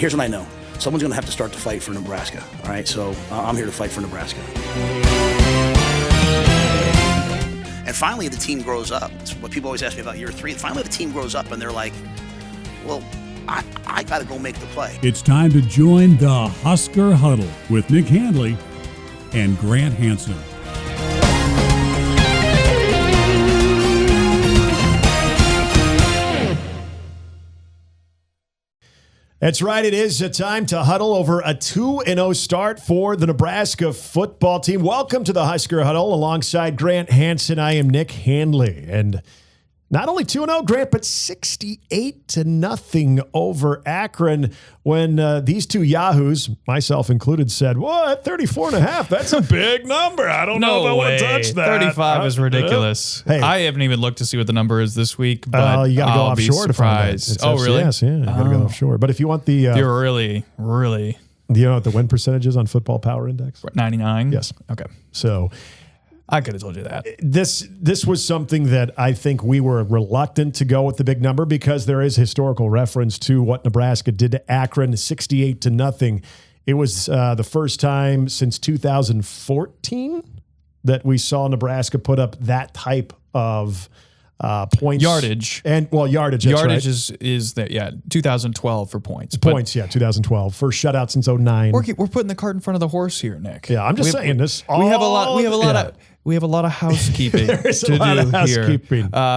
here's what I know. Someone's going to have to start to fight for Nebraska. All right, so I'm here to fight for Nebraska. And finally, the team grows up. It's what people always ask me about year 3. Finally, the team grows up, and they're like, well, I got to go make the play. It's time to join the Husker Huddle with Nick Handley and Grant Hansen. That's right. It is a time to huddle over a 2-0 start for the Nebraska football team. Welcome to the Husker Huddle alongside Grant Hansen. I am Nick Handley. And not only 2-0, Grant, but 68-0 over Akron when these two yahoos, myself included, said, what, 34.5? That's a big number. I don't know if I want to touch that. 35 is ridiculous. Hey. I haven't even looked to see what the number is this week, but you got to go I'll be offshore to find surprised. it. Oh, really? Yes, yeah. You got to go offshore. But if you want the... You're really... Do you know what the win percentage is on Football Power Index? 99? Yes. Okay. So... I could have told you that. This was something that I think we were reluctant to go with the big number because there is historical reference to what Nebraska did to Akron, 68-0. It was the first time since 2014 that we saw Nebraska put up that type of points. Yardage. And, yardage. Yardage right. is that, 2012 for points. Points, 2012. First shutout since 09. We're putting the cart in front of the horse here, Nick. Yeah, I'm just saying this. We have a lot of housekeeping to do here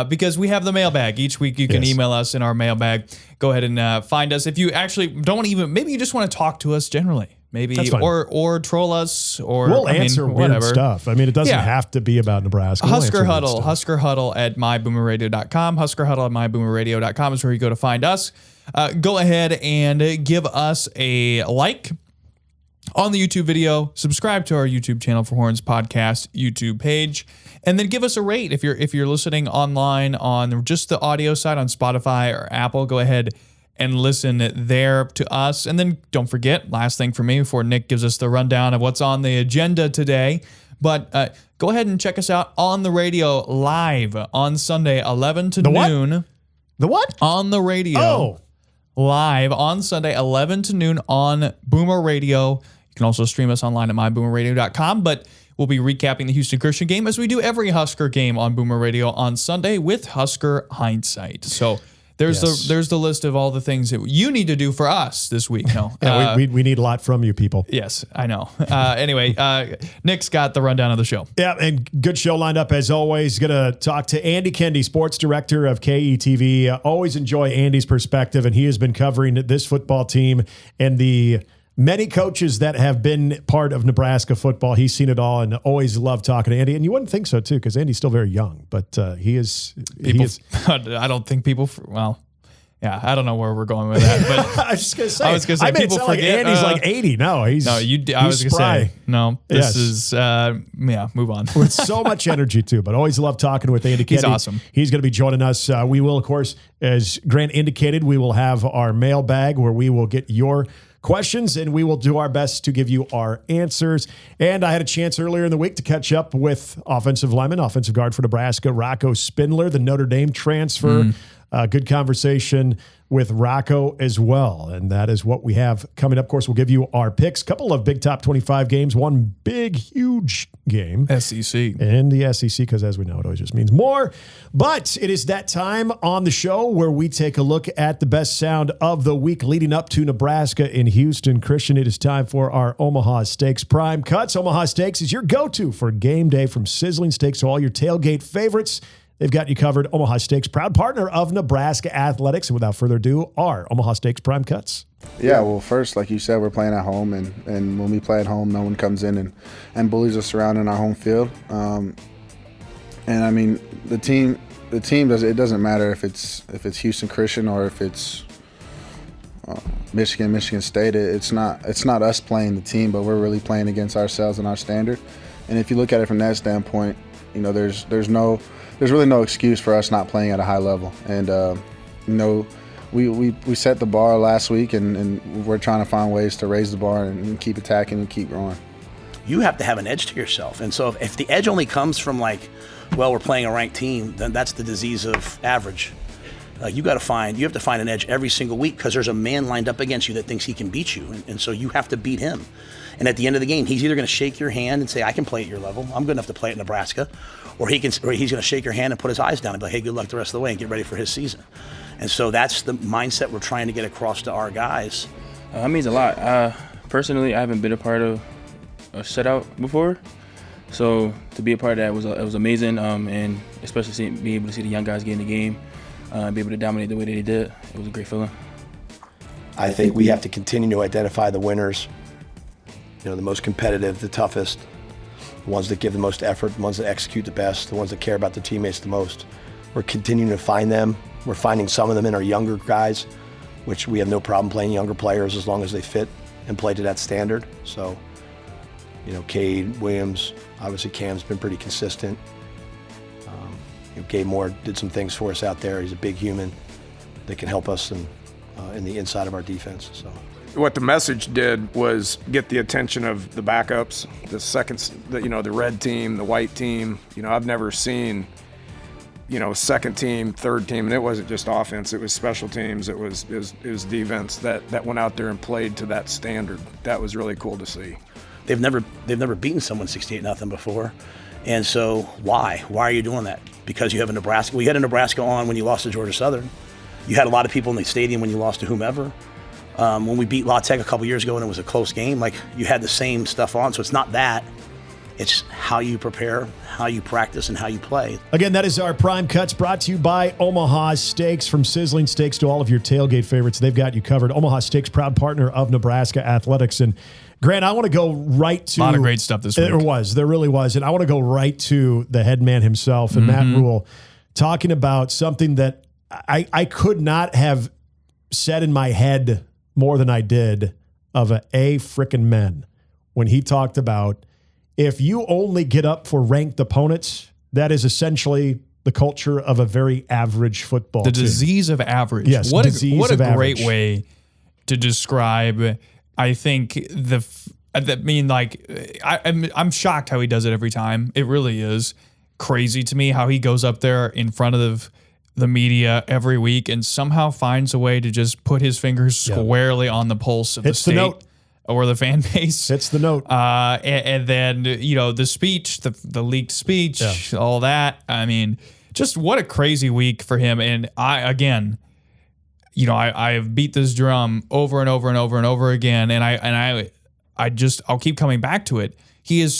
because we have the mailbag. Each week you can email us in our mailbag. Go ahead and find us. If you actually don't even, maybe you just want to talk to us generally. Maybe or troll us or we'll answer weird stuff. I mean, it doesn't have to be about Nebraska. Husker Huddle at myboomerradio.com. Husker Huddle at myboomerradio.com is where you go to find us. Go ahead and give us a like on the YouTube video. Subscribe to our YouTube channel for Horns Podcast YouTube page, and then give us a rate if you're listening online on just the audio side on Spotify or Apple. Go ahead and listen there to us. And then don't forget, last thing for me before Nick gives us the rundown of what's on the agenda today, but go ahead and check us out on the radio live on Sunday, 11 to noon. The what? On the radio. Oh. Live on Sunday, 11 to noon on Boomer Radio. You can also stream us online at myboomerradio.com, but we'll be recapping the Houston Christian game as we do every Husker game on Boomer Radio on Sunday with Husker Hindsight. So there's the list of all the things that you need to do for us this week. No, we need a lot from you people. Yes, I know. Anyway, Nick's got the rundown of the show. Yeah, and good show lined up as always. Going to talk to Andy Kendeigh, sports director of KETV. Always enjoy Andy's perspective, and he has been covering this football team and the many coaches that have been part of Nebraska football. He's seen it all and always loved talking to Andy. And you wouldn't think so, too, because Andy's still very young. But he is. I don't think people. I don't know where we're going with that. But I was going to say, people forget. Like Andy's like 80. No, he's. No, I was going to say. No, this is. Move on. With so much energy, too. But always love talking with Andy Kendeigh. He's awesome. He's going to be joining us. We will, of course, as Grant indicated, we will have our mailbag where we will get your questions, and we will do our best to give you our answers. And I had a chance earlier in the week to catch up with offensive guard for Nebraska, Rocco Spindler, the Notre Dame transfer. Good conversation with Rocco as well. And that is what we have coming up. Of course, we'll give you our picks. Couple of big top 25 games. One big, huge game. SEC. And the SEC, because as we know, it always just means more. But it is that time on the show where we take a look at the best sound of the week leading up to Nebraska in Houston. Christian, it is time for our Omaha Steaks Prime Cuts. Omaha Steaks is your go-to for game day, from sizzling steaks to all your tailgate favorites. They've got you covered. Omaha Steaks, proud partner of Nebraska Athletics. And without further ado, our Omaha Steaks Prime Cuts. Yeah, well, first, like you said, we're playing at home. And when we play at home, no one comes in and bullies us around in our home field. And, I mean, the team it doesn't matter if it's Houston Christian or if it's Michigan State. It's not us playing the team, but we're really playing against ourselves and our standard. And if you look at it from that standpoint, you know, there's really no excuse for us not playing at a high level. And, you know, we set the bar last week, and we're trying to find ways to raise the bar and keep attacking and keep growing. You have to have an edge to yourself. And so if the edge only comes from like, well, we're playing a ranked team, then that's the disease of average. You have to find an edge every single week because there's a man lined up against you that thinks he can beat you, and so you have to beat him. And at the end of the game, he's either going to shake your hand and say, I can play at your level, I'm good enough to play at Nebraska, or he's going to shake your hand and put his eyes down and be like, hey, good luck the rest of the way and get ready for his season. And so that's the mindset we're trying to get across to our guys. That means a lot. Personally, I haven't been a part of a shutout before, so to be a part of that was amazing, and especially being able to see the young guys get in the game, be able to dominate the way that they did. It was a great feeling. I think we have to continue to identify the winners, the most competitive, the toughest, the ones that give the most effort, the ones that execute the best, the ones that care about their teammates the most. We're continuing to find them. We're finding some of them in our younger guys, which we have no problem playing younger players as long as they fit and play to that standard. So, Cade, Williams, obviously Cam's been pretty consistent. Gabe Moore did some things for us out there. He's a big human that can help us in the inside of our defense. So, what the message did was get the attention of the backups, the red team, the white team. I've never seen, second team, third team, and it wasn't just offense. It was special teams. It was defense that went out there and played to that standard. That was really cool to see. They've never beaten someone 68-0 before. And so why? Why are you doing that? Because you have a Nebraska. We had a Nebraska on when you lost to Georgia Southern. You had a lot of people in the stadium when you lost to whomever. When we beat La Tech a couple years ago and it was a close game, you had the same stuff on. So it's not that. It's how you prepare, how you practice, and how you play. Again, that is our Prime Cuts brought to you by Omaha Steaks. From sizzling steaks to all of your tailgate favorites, they've got you covered. Omaha Steaks, proud partner of Nebraska Athletics. And Grant, I want to go right to... A lot of great stuff this week. There really was. And I want to go right to the head man himself and Matt Rule, talking about something that I could not have said in my head more than I did of a frickin' men when he talked about if you only get up for ranked opponents, that is essentially the culture of a very average football team. The disease of average. Yes, what disease a of great average. way to describe, I think, I'm shocked how he does it every time. It really is crazy to me how he goes up there in front of the media every week and somehow finds a way to just put his fingers squarely on the pulse of the state. Note. Or the fan base. Hits the note. And then, the speech, the leaked speech, all that. I mean, just what a crazy week for him. And I have beat this drum over and over and over and over again. And I'll keep coming back to it. He is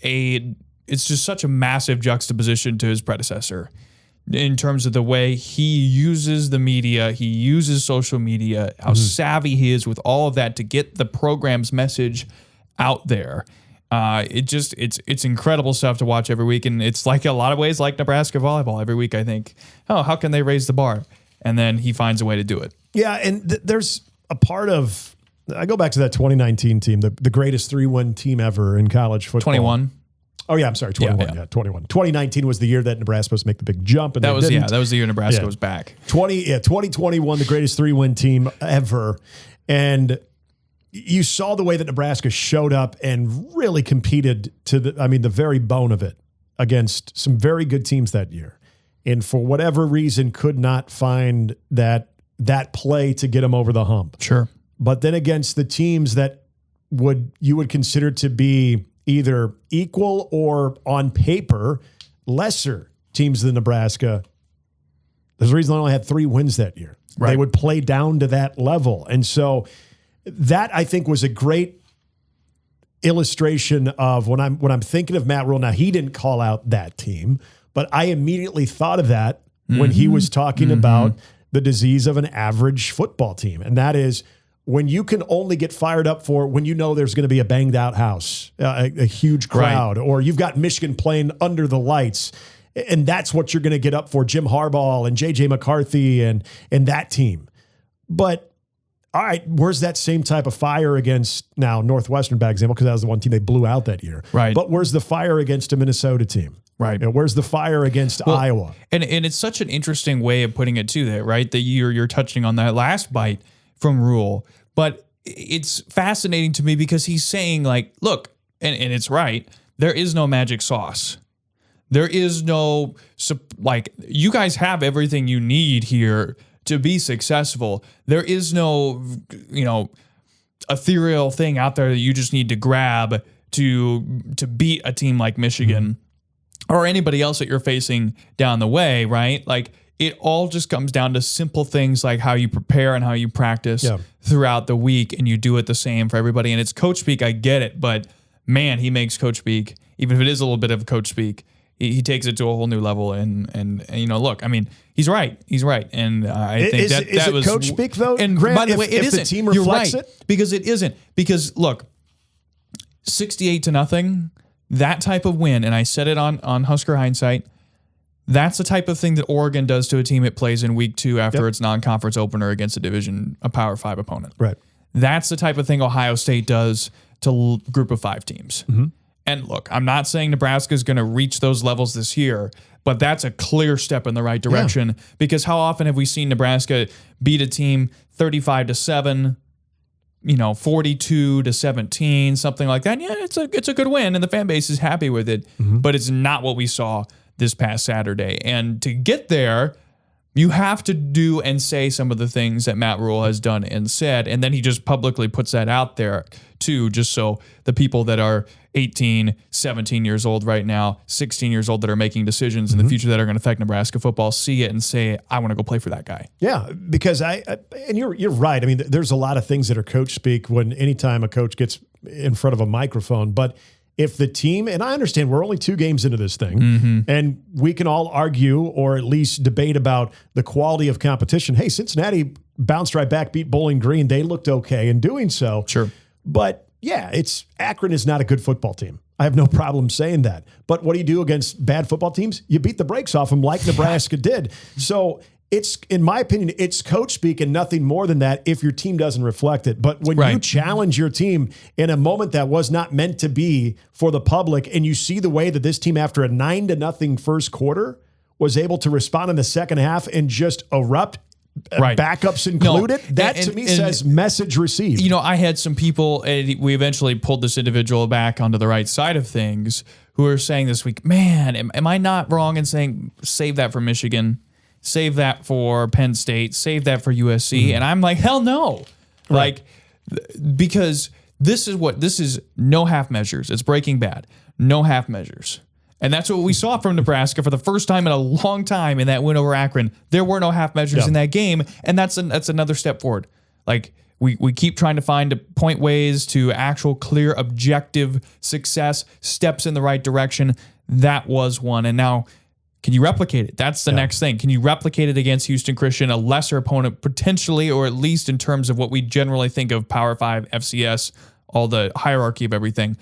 it's just such a massive juxtaposition to his predecessor in terms of the way he uses the media, he uses social media, how savvy he is with all of that to get the program's message out there. It's incredible stuff to watch every week, and it's like a lot of ways like Nebraska volleyball every week. I think, how can they raise the bar? And then he finds a way to do it. Yeah, and there's a part of, I go back to that 2019 team, the greatest 3-win team ever in college football. 21. Oh, yeah, I'm sorry, 21. Yeah, 21. 2019 was the year that Nebraska was supposed to make the big jump. And that was the year Nebraska was back. 2021, the greatest 3-win team ever. And you saw the way that Nebraska showed up and really competed to the very bone of it against some very good teams that year. And for whatever reason, could not find that play to get them over the hump. Sure. But then against the teams that you would consider to be either equal or on paper lesser teams than Nebraska, there's a reason they only had 3 wins that year. Right. They would play down to that level. And so that, I think, was a great illustration of when I'm thinking of Matt Rule. Now, he didn't call out that team, but I immediately thought of that when he was talking about the disease of an average football team. And that is when you can only get fired up for when you know there's going to be a banged out house, a huge crowd, or you've got Michigan playing under the lights, and that's what you're going to get up for, Jim Harbaugh and J.J. McCarthy and that team. But, all right, where's that same type of fire against, now, Northwestern, by example, because that was the one team they blew out that year. Right. But where's the fire against a Minnesota team? Right. Where's the fire against Iowa? And it's such an interesting way of putting it, too, that, right, that you're touching on that last bite from Rule. But it's fascinating to me because he's saying, look, and it's right, there is no magic sauce. There is no, like, you guys have everything you need here to be successful. There is no, ethereal thing out there that you just need to grab to beat a team like Michigan or anybody else that you're facing down the way, right? Like, it all just comes down to simple things like how you prepare and how you practice throughout the week, and you do it the same for everybody. And it's coach speak, I get it, but man, he makes coach speak, even if it is a little bit of coach speak, he takes it to a whole new level. And look, I mean, he's right. And I think that was coach speak though. And Grant, by the way, it isn't. The team reflects You're right, it? because it isn't. Because look, 68-0, that type of win, and I said it on Husker Hindsight. That's the type of thing that Oregon does to a team it plays in week 2 after its non-conference opener against a Power 5 opponent. Right. That's the type of thing Ohio State does to group of 5 teams. And look, I'm not saying Nebraska is going to reach those levels this year, but that's a clear step in the right direction, because how often have we seen Nebraska beat a team 35-7, 42-17, something like that? Yeah, it's a good win, and the fan base is happy with it, but it's not what we saw this past Saturday. And to get there, you have to do and say some of the things that Matt Rule has done and said, and then he just publicly puts that out there too, just so the people that are 18, 17 years old right now, 16 years old that are making decisions in the future that are going to affect Nebraska football see it and say, I want to go play for that guy. Yeah, because and you're right. I mean, there's a lot of things that are coach speak when anytime a coach gets in front of a microphone, but if the team, and I understand we're only 2 games into this thing, and we can all argue or at least debate about the quality of competition. Hey, Cincinnati bounced right back, beat Bowling Green. They looked okay in doing so. Sure. But yeah, Akron is not a good football team. I have no problem saying that. But what do you do against bad football teams? You beat the brakes off them like Nebraska did. So it's, in my opinion, it's coach speak and nothing more than that if your team doesn't reflect it. But when you challenge your team in a moment that was not meant to be for the public, and you see the way that this team, after a 9-0 first quarter, was able to respond in the second half and just erupt, backups included, to me says message received. I had some people, and we eventually pulled this individual back onto the right side of things, who are saying this week, man, am I not wrong in saying save that for Michigan? Save that for Penn State, save that for USC. And I'm like, hell no. Like, because this is no half measures. It's Breaking Bad. No half measures. And that's what we saw from Nebraska for the first time in a long time in that win over Akron. There were no half measures in that game. And that's another step forward. Like, we keep trying to point ways to actual clear objective success, steps in the right direction. That was one. And now, can you replicate it? That's the next thing. Can you replicate it against Houston Christian, a lesser opponent potentially, or at least in terms of what we generally think of Power 5, FCS, all the hierarchy of everything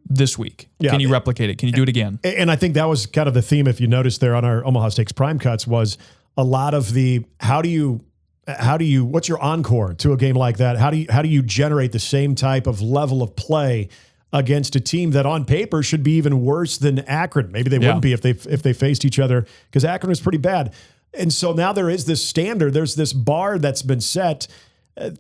this week? Yeah. Can you replicate it? Can you do it again? And I think that was kind of the theme, if you noticed there on our Omaha Steaks Prime Cuts, was a lot of the what's your encore to a game like that? How do you generate the same type of level of play against a team that on paper should be even worse than Akron? Maybe they wouldn't be if they faced each other, because Akron was pretty bad. And so now there is this standard, there's this bar that's been set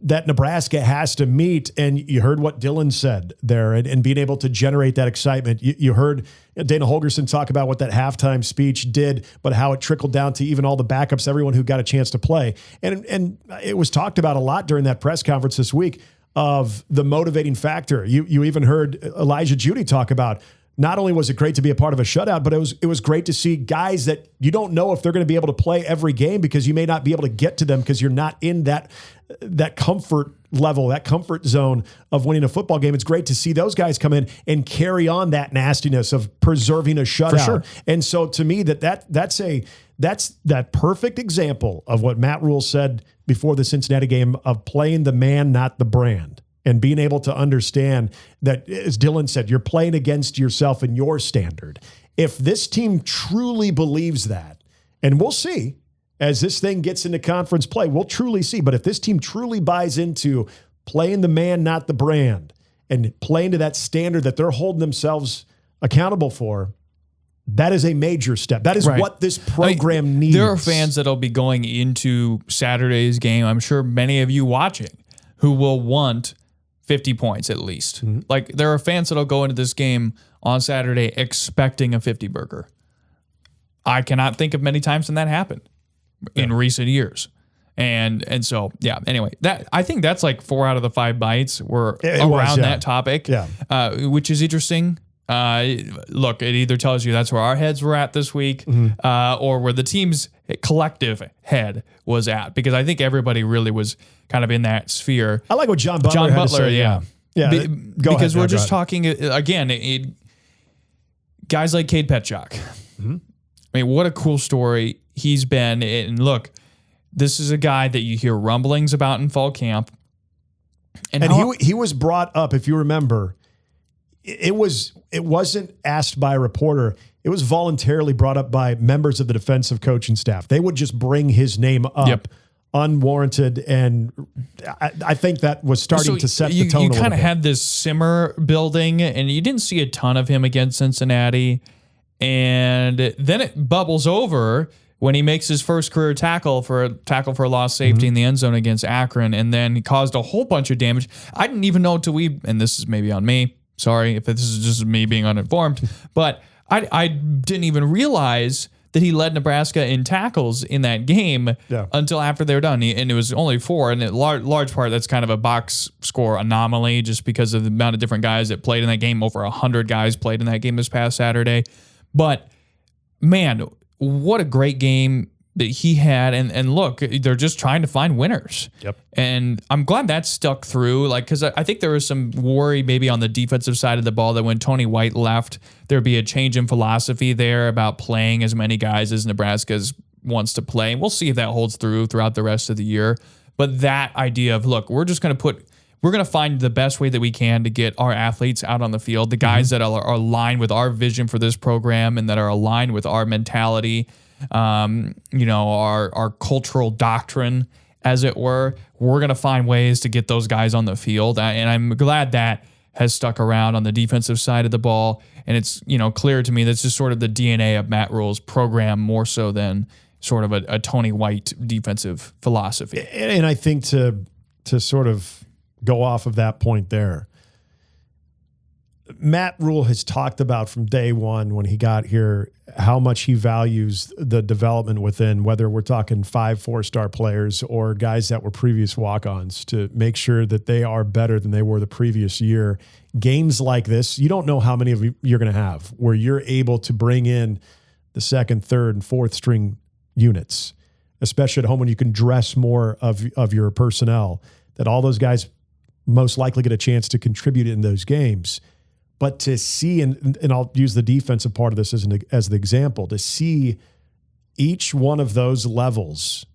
that Nebraska has to meet. And you heard what Dylan said there, and being able to generate that excitement. You heard Dana Holgerson talk about what that halftime speech did, but how it trickled down to even all the backups, everyone who got a chance to play. And it was talked about a lot during that press conference this week of the motivating factor. You even heard Elijah Judy talk about, not only was it great to be a part of a shutout, but it was great to see guys that you don't know if they're going to be able to play every game, because you may not be able to get to them because you're not in that comfort level, that comfort zone of winning a football game. It's great to see those guys come in and carry on that nastiness of preserving a shutout. For sure. And so to me, that's that perfect example of what Matt Rule said before the Cincinnati game, of playing the man, not the brand. And being able to understand that, as Dylan said, you're playing against yourself and your standard. If this team truly believes that, and we'll see as this thing gets into conference play, we'll truly see. But if this team truly buys into playing the man, not the brand, and playing to that standard that they're holding themselves accountable for, that is a major step. That is what this program needs. There are fans that'll be going into Saturday's game, I'm sure many of you watching, who will want 50 points at least. Mm-hmm. Like, there are fans that'll go into this game on Saturday expecting a 50 burger. I cannot think of many times when that happened in recent years. And so, yeah, anyway, I think that's like 4 out of the 5 bites were around that topic, which is interesting. Look, it either tells you that's where our heads were at this week, or where the team's collective head was at, because I think everybody really was kind of in that sphere. I like what John Butler had to say. Yeah. Because we're just talking. talking, again, guys like Cade Petchak. I mean, what a cool story he's been. And look, this is a guy that you hear rumblings about in fall camp. And he was brought up, if you remember, it wasn't asked by a reporter. It was voluntarily brought up by members of the defensive coaching staff. They would just bring his name up unwarranted, and I think that was starting to set the tone. You kind of had this simmer building, and you didn't see a ton of him against Cincinnati. And then it bubbles over when he makes his first career tackle for a lost safety in the end zone against Akron, and then he caused a whole bunch of damage. I didn't even know and this is maybe on me, sorry if this is just me being uninformed, but I didn't even realize that he led Nebraska in tackles in that game until after they were done. And it was only 4, and in large part that's kind of a box score anomaly just because of the amount of different guys that played in that game. Over 100 guys played in that game this past Saturday. But, man, what a great game that he had. And look, they're just trying to find winners. And I'm glad that stuck through, because I think there was some worry maybe on the defensive side of the ball that when Tony White left, there'd be a change in philosophy there about playing as many guys as Nebraska wants to play. And we'll see if that holds throughout the rest of the year. But that idea of, look, we're going to find the best way that we can to get our athletes out on the field, the guys that are aligned with our vision for this program and that are aligned with our mentality, our cultural doctrine, as it were. We're going to find ways to get those guys on the field. And I'm glad that has stuck around on the defensive side of the ball. And it's, clear to me that's just sort of the DNA of Matt Rule's program more so than sort of a Tony White defensive philosophy. And I think to sort of go off of that point there, Matt Rule has talked about from day one when he got here how much he values the development within, whether we're talking 5 4-star players or guys that were previous walk-ons, to make sure that they are better than they were the previous year. Games like this, you don't know how many of you you're going to have where you're able to bring in the 2nd, 3rd, and 4th string units, especially at home when you can dress more of your personnel, that all those guys most likely get a chance to contribute in those games. But to see, and I'll use the defensive part of this as the example, to see each one of those levels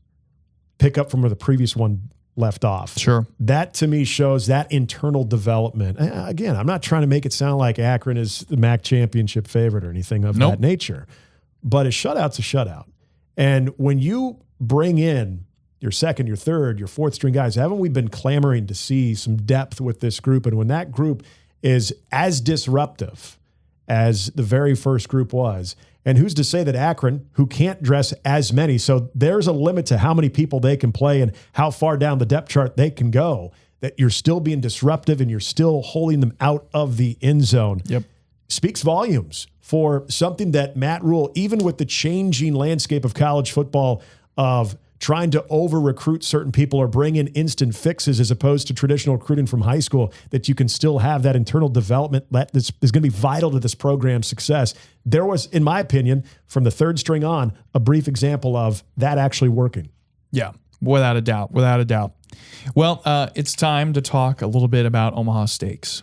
pick up from where the previous one left off. Sure. That to me shows that internal development. Again, I'm not trying to make it sound like Akron is the MAC championship favorite or anything of that nature, but a shutout's a shutout. And when you bring in your 2nd, your 3rd, your 4th string guys, haven't we been clamoring to see some depth with this group? And when that group is as disruptive as the very first group was, and who's to say that Akron, who can't dress as many, so there's a limit to how many people they can play and how far down the depth chart they can go, that you're still being disruptive and you're still holding them out of the end zone. Speaks volumes for something that Matt Rule, even with the changing landscape of college football, of trying to over-recruit certain people or bring in instant fixes as opposed to traditional recruiting from high school, that you can still have that internal development that is going to be vital to this program's success. There was, in my opinion, from the 3rd string on, a brief example of that actually working. Yeah, without a doubt. Well, it's time to talk a little bit about Omaha Steaks.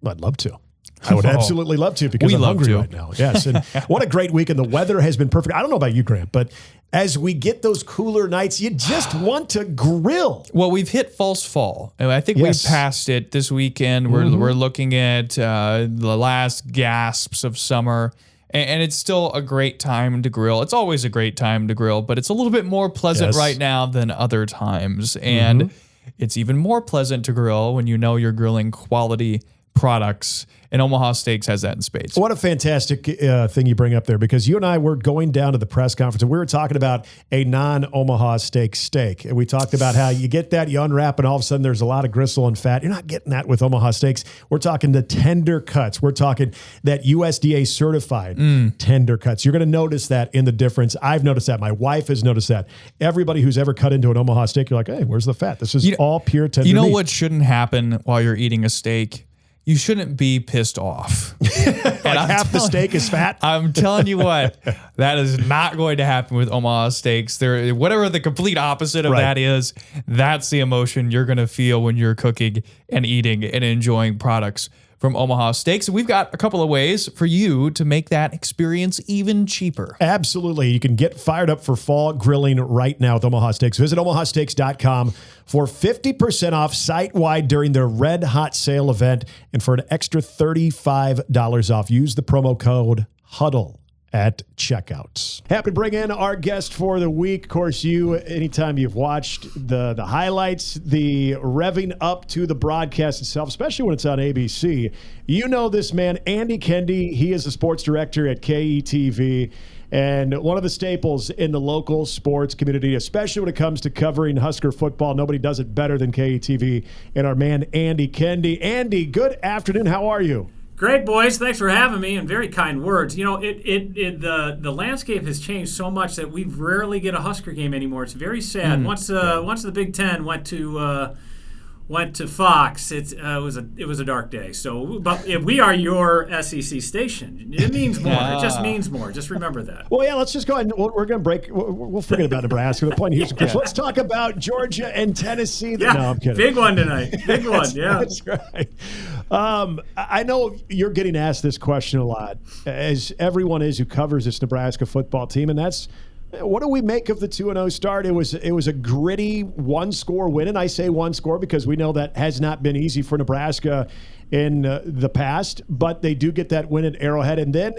I'd love to. I would absolutely love to, because I'm hungry right now. Yes, and what a great week, and the weather has been perfect. I don't know about you, Grant, but as we get those cooler nights, you just want to grill. Well, we've hit false fall. I think we've passed it this weekend. We're looking at the last gasps of summer, and it's still a great time to grill. It's always a great time to grill, but it's a little bit more pleasant right now than other times. And it's even more pleasant to grill when you know you're grilling quality products, and Omaha Steaks has that in spades. What a fantastic thing you bring up there, because you and I were going down to the press conference and we were talking about a non-Omaha steak. And we talked about how you get that, you unwrap, and all of a sudden there's a lot of gristle and fat. You're not getting that with Omaha Steaks. We're talking the tender cuts. We're talking that USDA certified tender cuts. You're going to notice that in the difference. I've noticed that. My wife has noticed that. Everybody who's ever cut into an Omaha steak, you're like, hey, where's the fat? This is all pure tender meat. What shouldn't happen while you're eating a steak? You shouldn't be pissed off. Like half the steak is fat? I'm telling you what, that is not going to happen with Omaha Steaks. Whatever the complete opposite of that is, that's the emotion you're going to feel when you're cooking and eating and enjoying products from Omaha Steaks. And we've got a couple of ways for you to make that experience even cheaper. Absolutely. You can get fired up for fall grilling right now with Omaha Steaks. Visit omahasteaks.com for 50% off site-wide during their Red Hot Sale event, and for an extra $35 off. Use the promo code HUDDLE at checkouts. Happy to bring in our guest for the week. Of course, anytime you've watched the highlights, the revving up to the broadcast itself, especially when it's on ABC, you know this man, Andy Kendeigh. He is the sports director at KETV and one of the staples in the local sports community, especially when it comes to covering Husker football. Nobody does it better than KETV and our man, Andy Kendeigh. Andy, good afternoon. How are you? Great, boys. Thanks for having me, and very kind words. You know, the landscape has changed so much that we rarely get a Husker game anymore. It's very sad. Once the Big Ten went to Fox, it was a dark day. So, but if we are your SEC station, it means more. It just means more. Just remember that. Well, yeah. Let's just go ahead. We're going to break. We'll forget about Nebraska. The point here is, let's talk about Georgia and Tennessee. Yeah, no, I'm kidding. Big one tonight. Big one. Yeah, that's right. I know you're getting asked this question a lot, as everyone is who covers this Nebraska football team, and that's, what do we make of the 2-0 start? It was a gritty one-score win, and I say one score because we know that has not been easy for Nebraska in the past, but they do get that win at Arrowhead, and then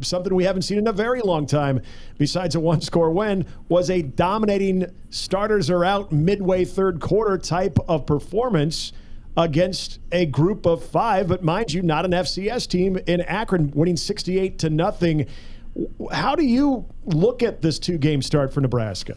something we haven't seen in a very long time, besides a one-score win, was a dominating starters are out midway third quarter type of performance against a group of 5, but mind you, not an FCS team in Akron, winning 68-0. How do you look at this 2-game start for Nebraska?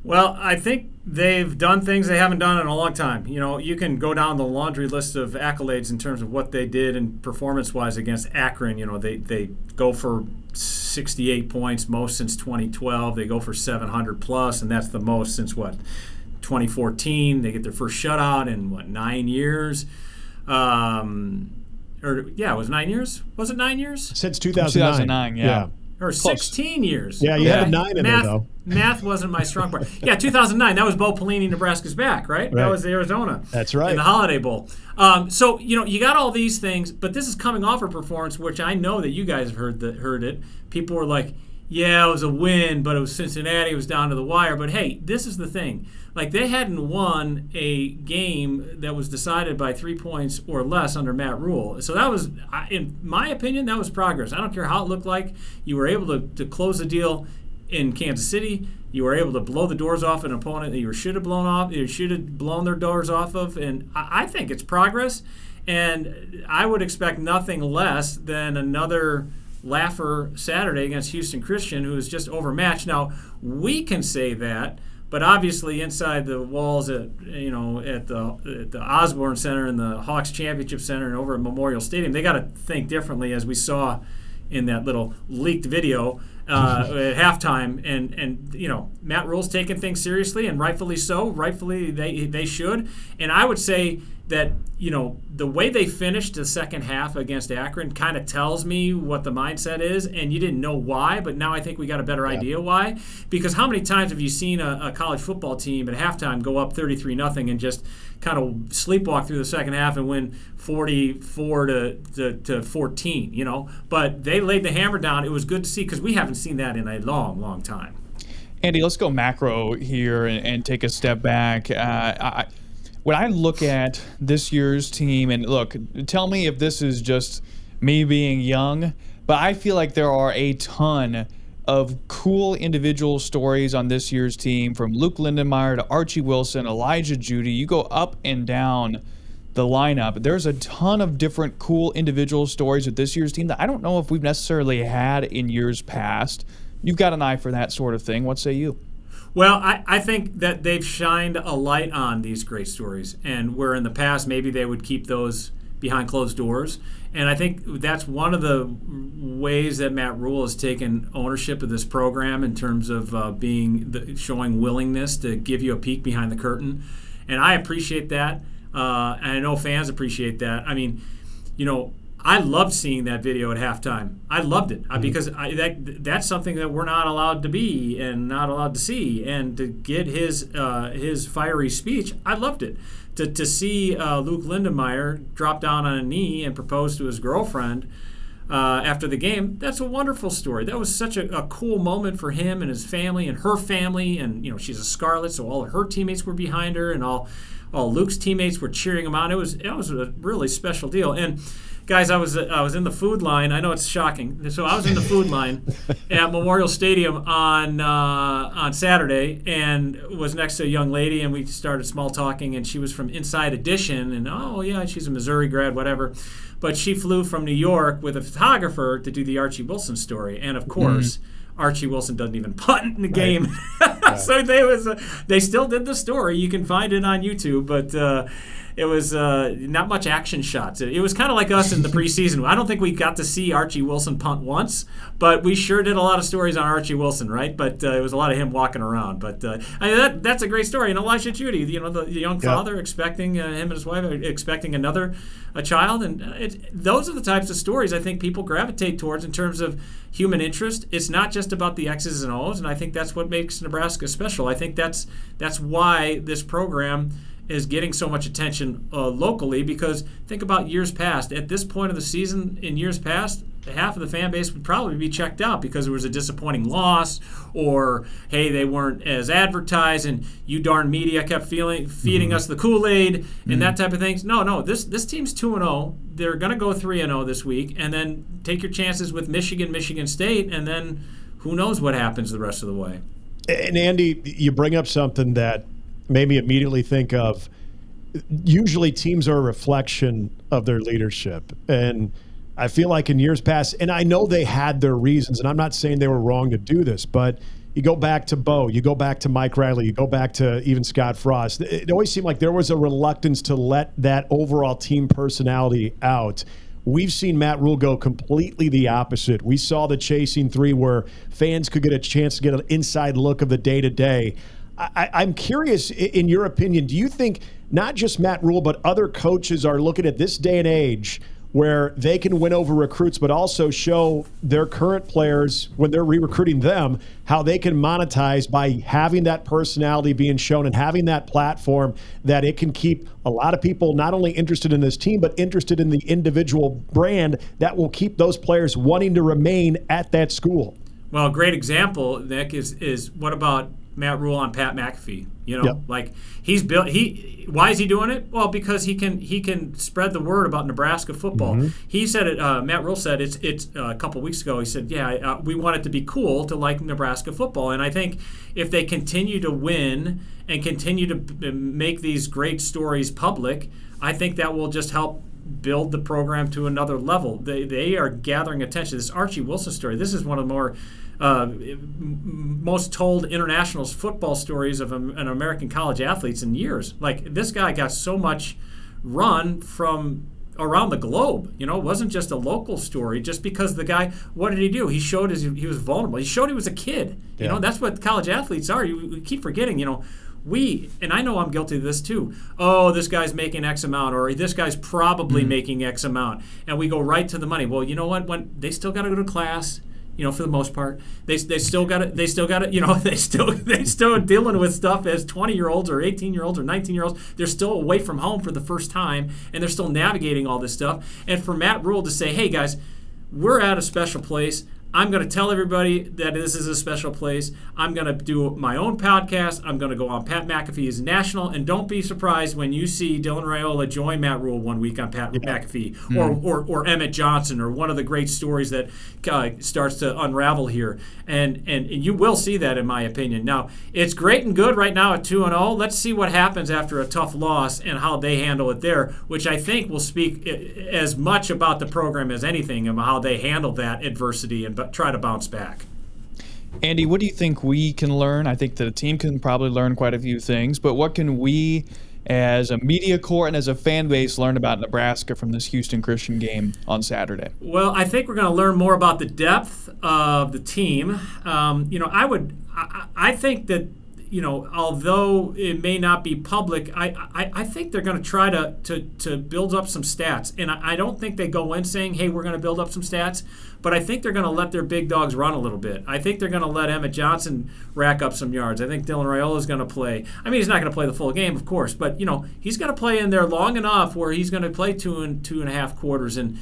Well, I think they've done things they haven't done in a long time. You know, you can go down the laundry list of accolades in terms of what they did and performance-wise against Akron. You know, they go for 68 points, most since 2012. They go for 700 plus, and that's the most since 2014. They get their first shutout in 9 years. It was 9 years. Was it 9 years? Since 2009. Yeah. Or 16 years. Yeah, you have a 9 in there, though. Math wasn't my strong part. Yeah, 2009. That was Bo Pelini, Nebraska's back, right? That was Arizona. That's right. In the Holiday Bowl. So, you know, you got all these things, but this is coming off a performance, which I know that you guys have heard it. People were like, yeah, it was a win, but it was Cincinnati. It was down to the wire. But, hey, this is the thing. Like, they hadn't won a game that was decided by 3 points or less under Matt Rule. So that was, in my opinion, that was progress. I don't care how it looked like. You were able to close the deal in Kansas City. You were able to blow the doors off an opponent that you should have blown their doors off of. And I think it's progress. And I would expect nothing less than another laugher Saturday against Houston Christian, who is just overmatched. Now, we can say that. But obviously, inside the walls at the Osborne Center and the Hawks Championship Center and over at Memorial Stadium, they got to think differently, as we saw in that little leaked video at halftime. And you know, Matt Rule's taking things seriously, and rightfully so. Rightfully, they should. And I would say that, you know, the way they finished the second half against Akron kind of tells me what the mindset is, and you didn't know why, but now I think we got a better idea why. Because how many times have you seen a college football team at halftime go up 33-0 and just kind of sleepwalk through the second half and win 44 to 14, you know? But they laid the hammer down. It was good to see, because we haven't seen that in a long, long time. Andy, let's go macro here and take a step back. When I look at this year's team, and look, tell me if this is just me being young, but I feel like there are a ton of cool individual stories on this year's team, from Luke Lindenmeyer to Archie Wilson, Elijah Judy. You go up and down the lineup, there's a ton of different cool individual stories with this year's team that I don't know if we've necessarily had in years past. You've got an eye for that sort of thing. What say you? Well, I think that they've shined a light on these great stories, and where in the past maybe they would keep those behind closed doors. And I think that's one of the ways that Matt Rule has taken ownership of this program in terms of showing willingness to give you a peek behind the curtain. And I appreciate that. And I know fans appreciate that. I mean, I loved seeing that video at halftime. I loved it because that's something that we're not allowed to be and not allowed to see. And to get his fiery speech, I loved it. To see Luke Lindenmeyer drop down on a knee and propose to his girlfriend after the game, that's a wonderful story. That was such a cool moment for him and his family and her family. And she's a Scarlet, so all of her teammates were behind her, and all Luke's teammates were cheering him on. It was a really special deal. And guys, I was in the food line. I know it's shocking. So I was in the food line at Memorial Stadium on Saturday, and was next to a young lady, and we started small talking. And she was from Inside Edition, and oh yeah, she's a Missouri grad, whatever. But she flew from New York with a photographer to do the Archie Wilson story, and of course. Archie Wilson doesn't even punt in the game. So they still did the story. You can find it on YouTube, but it was not much action shots. It was kind of like us in the preseason. I don't think we got to see Archie Wilson punt once, but we sure did a lot of stories on Archie Wilson, right? But it was a lot of him walking around. But that's a great story. And Elijah Judy, the young father expecting him and his wife expecting a child, and those are the types of stories I think people gravitate towards in terms of human interest. It's not just about the X's and O's, and I think that's what makes Nebraska special. I think that's why this program is getting so much attention locally, because think about years past. At this point of the season, in years past, half of the fan base would probably be checked out because there was a disappointing loss, or hey, they weren't as advertised, and you darn media kept feeding us the Kool-Aid and that type of things. No, this team's 2-0. They're going to go 3-0 this week, and then take your chances with Michigan State, and then who knows what happens the rest of the way. And Andy, you bring up something that made me immediately think of, usually teams are a reflection of their leadership. And I feel like in years past, and I know they had their reasons, and I'm not saying they were wrong to do this, but you go back to Bo, you go back to Mike Riley, you go back to even Scott Frost. It always seemed like there was a reluctance to let that overall team personality out. We've seen Matt Rule go completely the opposite. We saw the chasing three where fans could get a chance to get an inside look of the day-to-day. I'm curious, in your opinion, do you think not just Matt Rule, but other coaches are looking at this day and age where they can win over recruits, but also show their current players, when they're re-recruiting them, how they can monetize by having that personality being shown and having that platform, that it can keep a lot of people not only interested in this team, but interested in the individual brand that will keep those players wanting to remain at that school? Well, a great example, Nick, is what about Matt Rule on Pat McAfee? Like he's built. Why is he doing it? Well, because he can spread the word about Nebraska football. He said it. Matt Rule said it's a couple weeks ago. He said, we want it to be cool to like Nebraska football. And I think if they continue to win and continue to make these great stories public, I think that will just help build the program to another level. They are gathering attention. This Archie Wilson story. This is one of the more most told international football stories of an American college athletes in years. Like, this guy got so much run from around the globe. It wasn't just a local story. Just because the guy, what did he do? He showed he was vulnerable. He showed he was a kid. That's what college athletes are. We keep forgetting. And I know I'm guilty of this too. Oh, this guy's making X amount, or this guy's probably making X amount, and we go right to the money. Well, you know what? When they still got to go to class. For the most part, they still got it. They still dealing with stuff as 20-year-olds or 18-year-olds or 19-year-olds. They're still away from home for the first time, and they're still navigating all this stuff. And for Matt Rule to say, "Hey guys, we're at a special place. I'm going to tell everybody that this is a special place. I'm going to do my own podcast. I'm going to go on Pat McAfee's National. And don't be surprised when you see Dylan Raiola join Matt Rule one week on Pat McAfee or Emmett Johnson or one of the great stories that starts to unravel here. And you will see that, in my opinion. Now, it's great and good right now at 2-0. Let's see what happens after a tough loss and how they handle it there, which I think will speak as much about the program as anything, about how they handle that adversity and try to bounce back. Andy, what do you think we can learn? I think the team can probably learn quite a few things, but what can we as a media corps and as a fan base learn about Nebraska from this Houston Christian game on Saturday? Well, I think we're going to learn more about the depth of the team. I think that, although it may not be public, I think they're going to try to build up some stats. And I don't think they go in saying, hey, we're going to build up some stats, but I think they're going to let their big dogs run a little bit. I think they're going to let Emmett Johnson rack up some yards. I think Dylan Raiola is going to play. I mean, he's not going to play the full game, of course, but, he's going to play in there long enough where he's going to play two and a half quarters and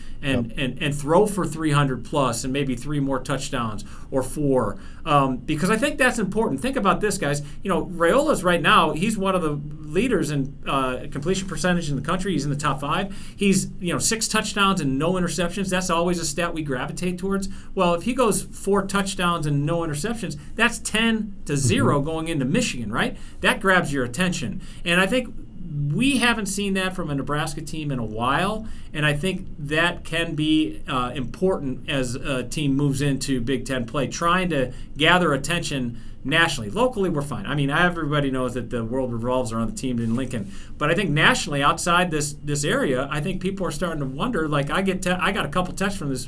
throw for 300 plus and maybe 3 more touchdowns or 4. Because I think that's important. Think about this, guys. Raiola's right now, he's one of the leaders in completion percentage in the country. He's in the top 5. He's 6 touchdowns and no interceptions. That's always a stat we gravitate towards. Well, if he goes 4 touchdowns and no interceptions, that's 10-0 going into Michigan, right? That grabs your attention. And I think we haven't seen that from a Nebraska team in a while, and I think that can be important as a team moves into Big Ten play, trying to gather attention nationally. Locally, we're fine. I mean, everybody knows that the world revolves around the team in Lincoln. But I think nationally, outside this area, I think people are starting to wonder. Like, I got a couple texts from this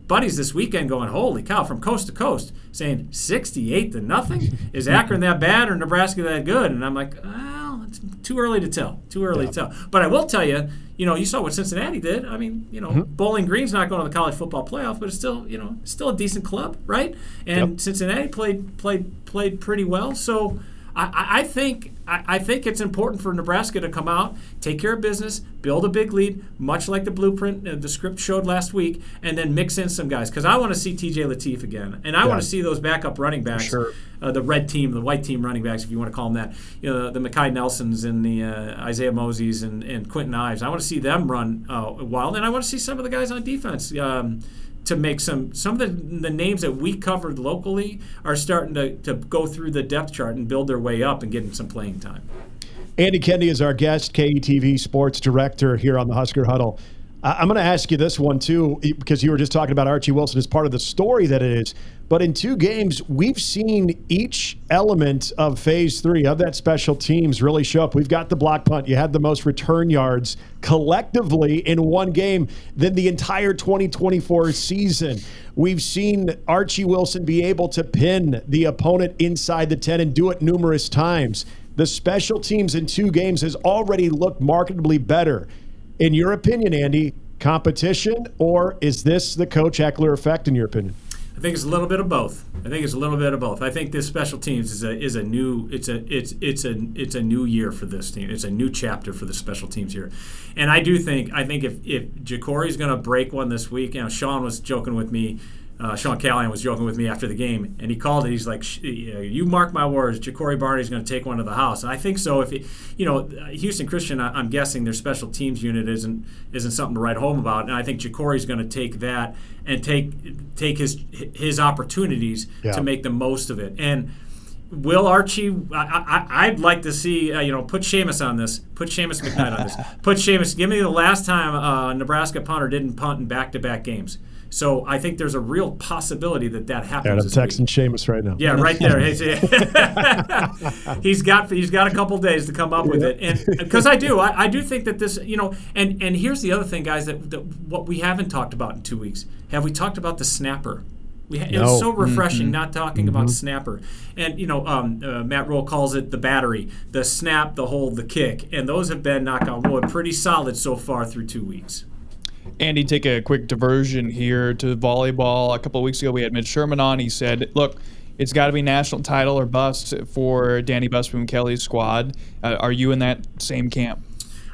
buddies this weekend going, holy cow, from coast to coast, saying 68-0. Is Akron that bad or Nebraska that good? And I'm like, well, it's too early to tell. But I will tell you, you saw what Cincinnati did. I mean, Bowling Green's not going to the college football playoff, but it's still a decent club, right? And Cincinnati played pretty well. So I think it's important for Nebraska to come out, take care of business, build a big lead, much like the blueprint, the script showed last week, and then mix in some guys. Because I want to see T.J. Lateef again, and I want to see those backup running backs, the red team, the white team running backs, if you want to call them that. The Mekhi Nelsons and the Isaiah Moseys and Quentin Ives. I want to see them run wild, and I want to see some of the guys on defense. To make some of the names that we covered locally are starting to go through the depth chart and build their way up and getting some playing time. Andy Kendeigh is our guest, KETV sports director here on the Husker Huddle. I'm going to ask you this one, too, because you were just talking about Archie Wilson as part of the story that it is. But in 2 games, we've seen each element of Phase 3 of that special teams really show up. We've got the block punt. You had the most return yards collectively in one game than the entire 2024 season. We've seen Archie Wilson be able to pin the opponent inside the 10 and do it numerous times. The special teams in 2 games has already looked markedly better. In your opinion, Andy, competition, or is this the Coach Eckler effect, in your opinion? I think it's a little bit of both. I think this special teams is a new year for this team. It's a new chapter for the special teams here, and I think if Jacory's going to break one this week, Sean was joking with me. Sean Callahan was joking with me after the game, and he called it. He's like, "You mark my words, Jacory Barney's going to take one to the house." And I think so. If Houston Christian, I'm guessing their special teams unit isn't something to write home about, and I think Jacory's going to take that and take his opportunities to make the most of it. And will Archie? I'd like to see put Seamus on this. Put Seamus McKnight on this. Put Seamus. Give me the last time a Nebraska punter didn't punt in back-to-back games. So I think there's a real possibility that happens. I'm texting Seamus right now. Yeah, right there. He's got a couple days to come up with it, and because I do think that this, and here's the other thing, guys, that what we haven't talked about in 2 weeks. Have we talked about the snapper? It was so refreshing not talking about snapper. And, Matt Rule calls it the battery, the snap, the hold, the kick. And those have been, knock on wood, pretty solid so far through 2 weeks. Andy, take a quick diversion here to volleyball. A couple of weeks ago, we had Mitch Sherman on. He said, look, it's got to be national title or bust for Danny Busboom Kelly's squad. Are you in that same camp?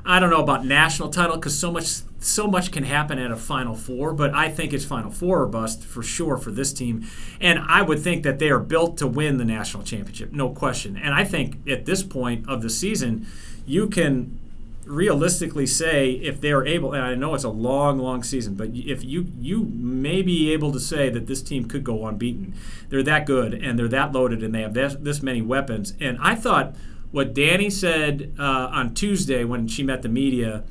I don't know about national title because so much can happen at a Final Four, but I think it's Final Four or bust for sure for this team. And I would think that they are built to win the national championship, no question. And I think at this point of the season, you can realistically say if they are able, and I know it's a long season, but if you may be able to say that this team could go unbeaten. They're that good and they're that loaded and they have this many weapons. And I thought what Danny said on Tuesday when she met the media,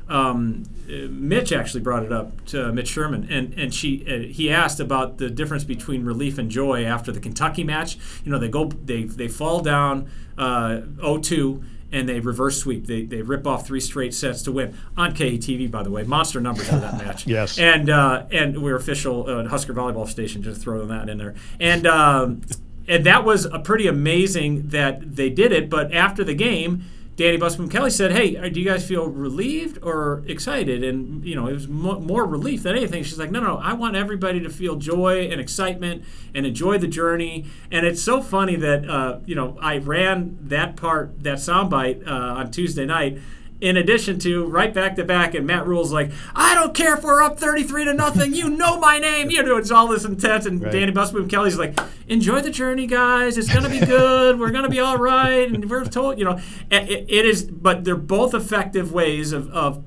Mitch actually brought it up to Mitch Sherman, and he asked about the difference between relief and joy after the Kentucky match. They fall down 0-2. And they reverse sweep. They rip off 3 straight sets to win on KETV, by the way. Monster numbers for that match. Yes. And we're official Husker volleyball station. Just throwing that in there. And that was a pretty amazing that they did it. But after the game, Danny Busboom-Kelly said, "Hey, do you guys feel relieved or excited?" And it was more relief than anything. She's like, "No, I want everybody to feel joy and excitement and enjoy the journey." And it's so funny that I ran that soundbite on Tuesday night. In addition to right back to back, and Matt Rule's like, "I don't care if we're up 33-0. You know my name." It's all this intense, and right. Danny Busboom-Kelly's like, "Enjoy the journey, guys. It's gonna be good. We're gonna be all right." And we're told, it is. But they're both effective ways of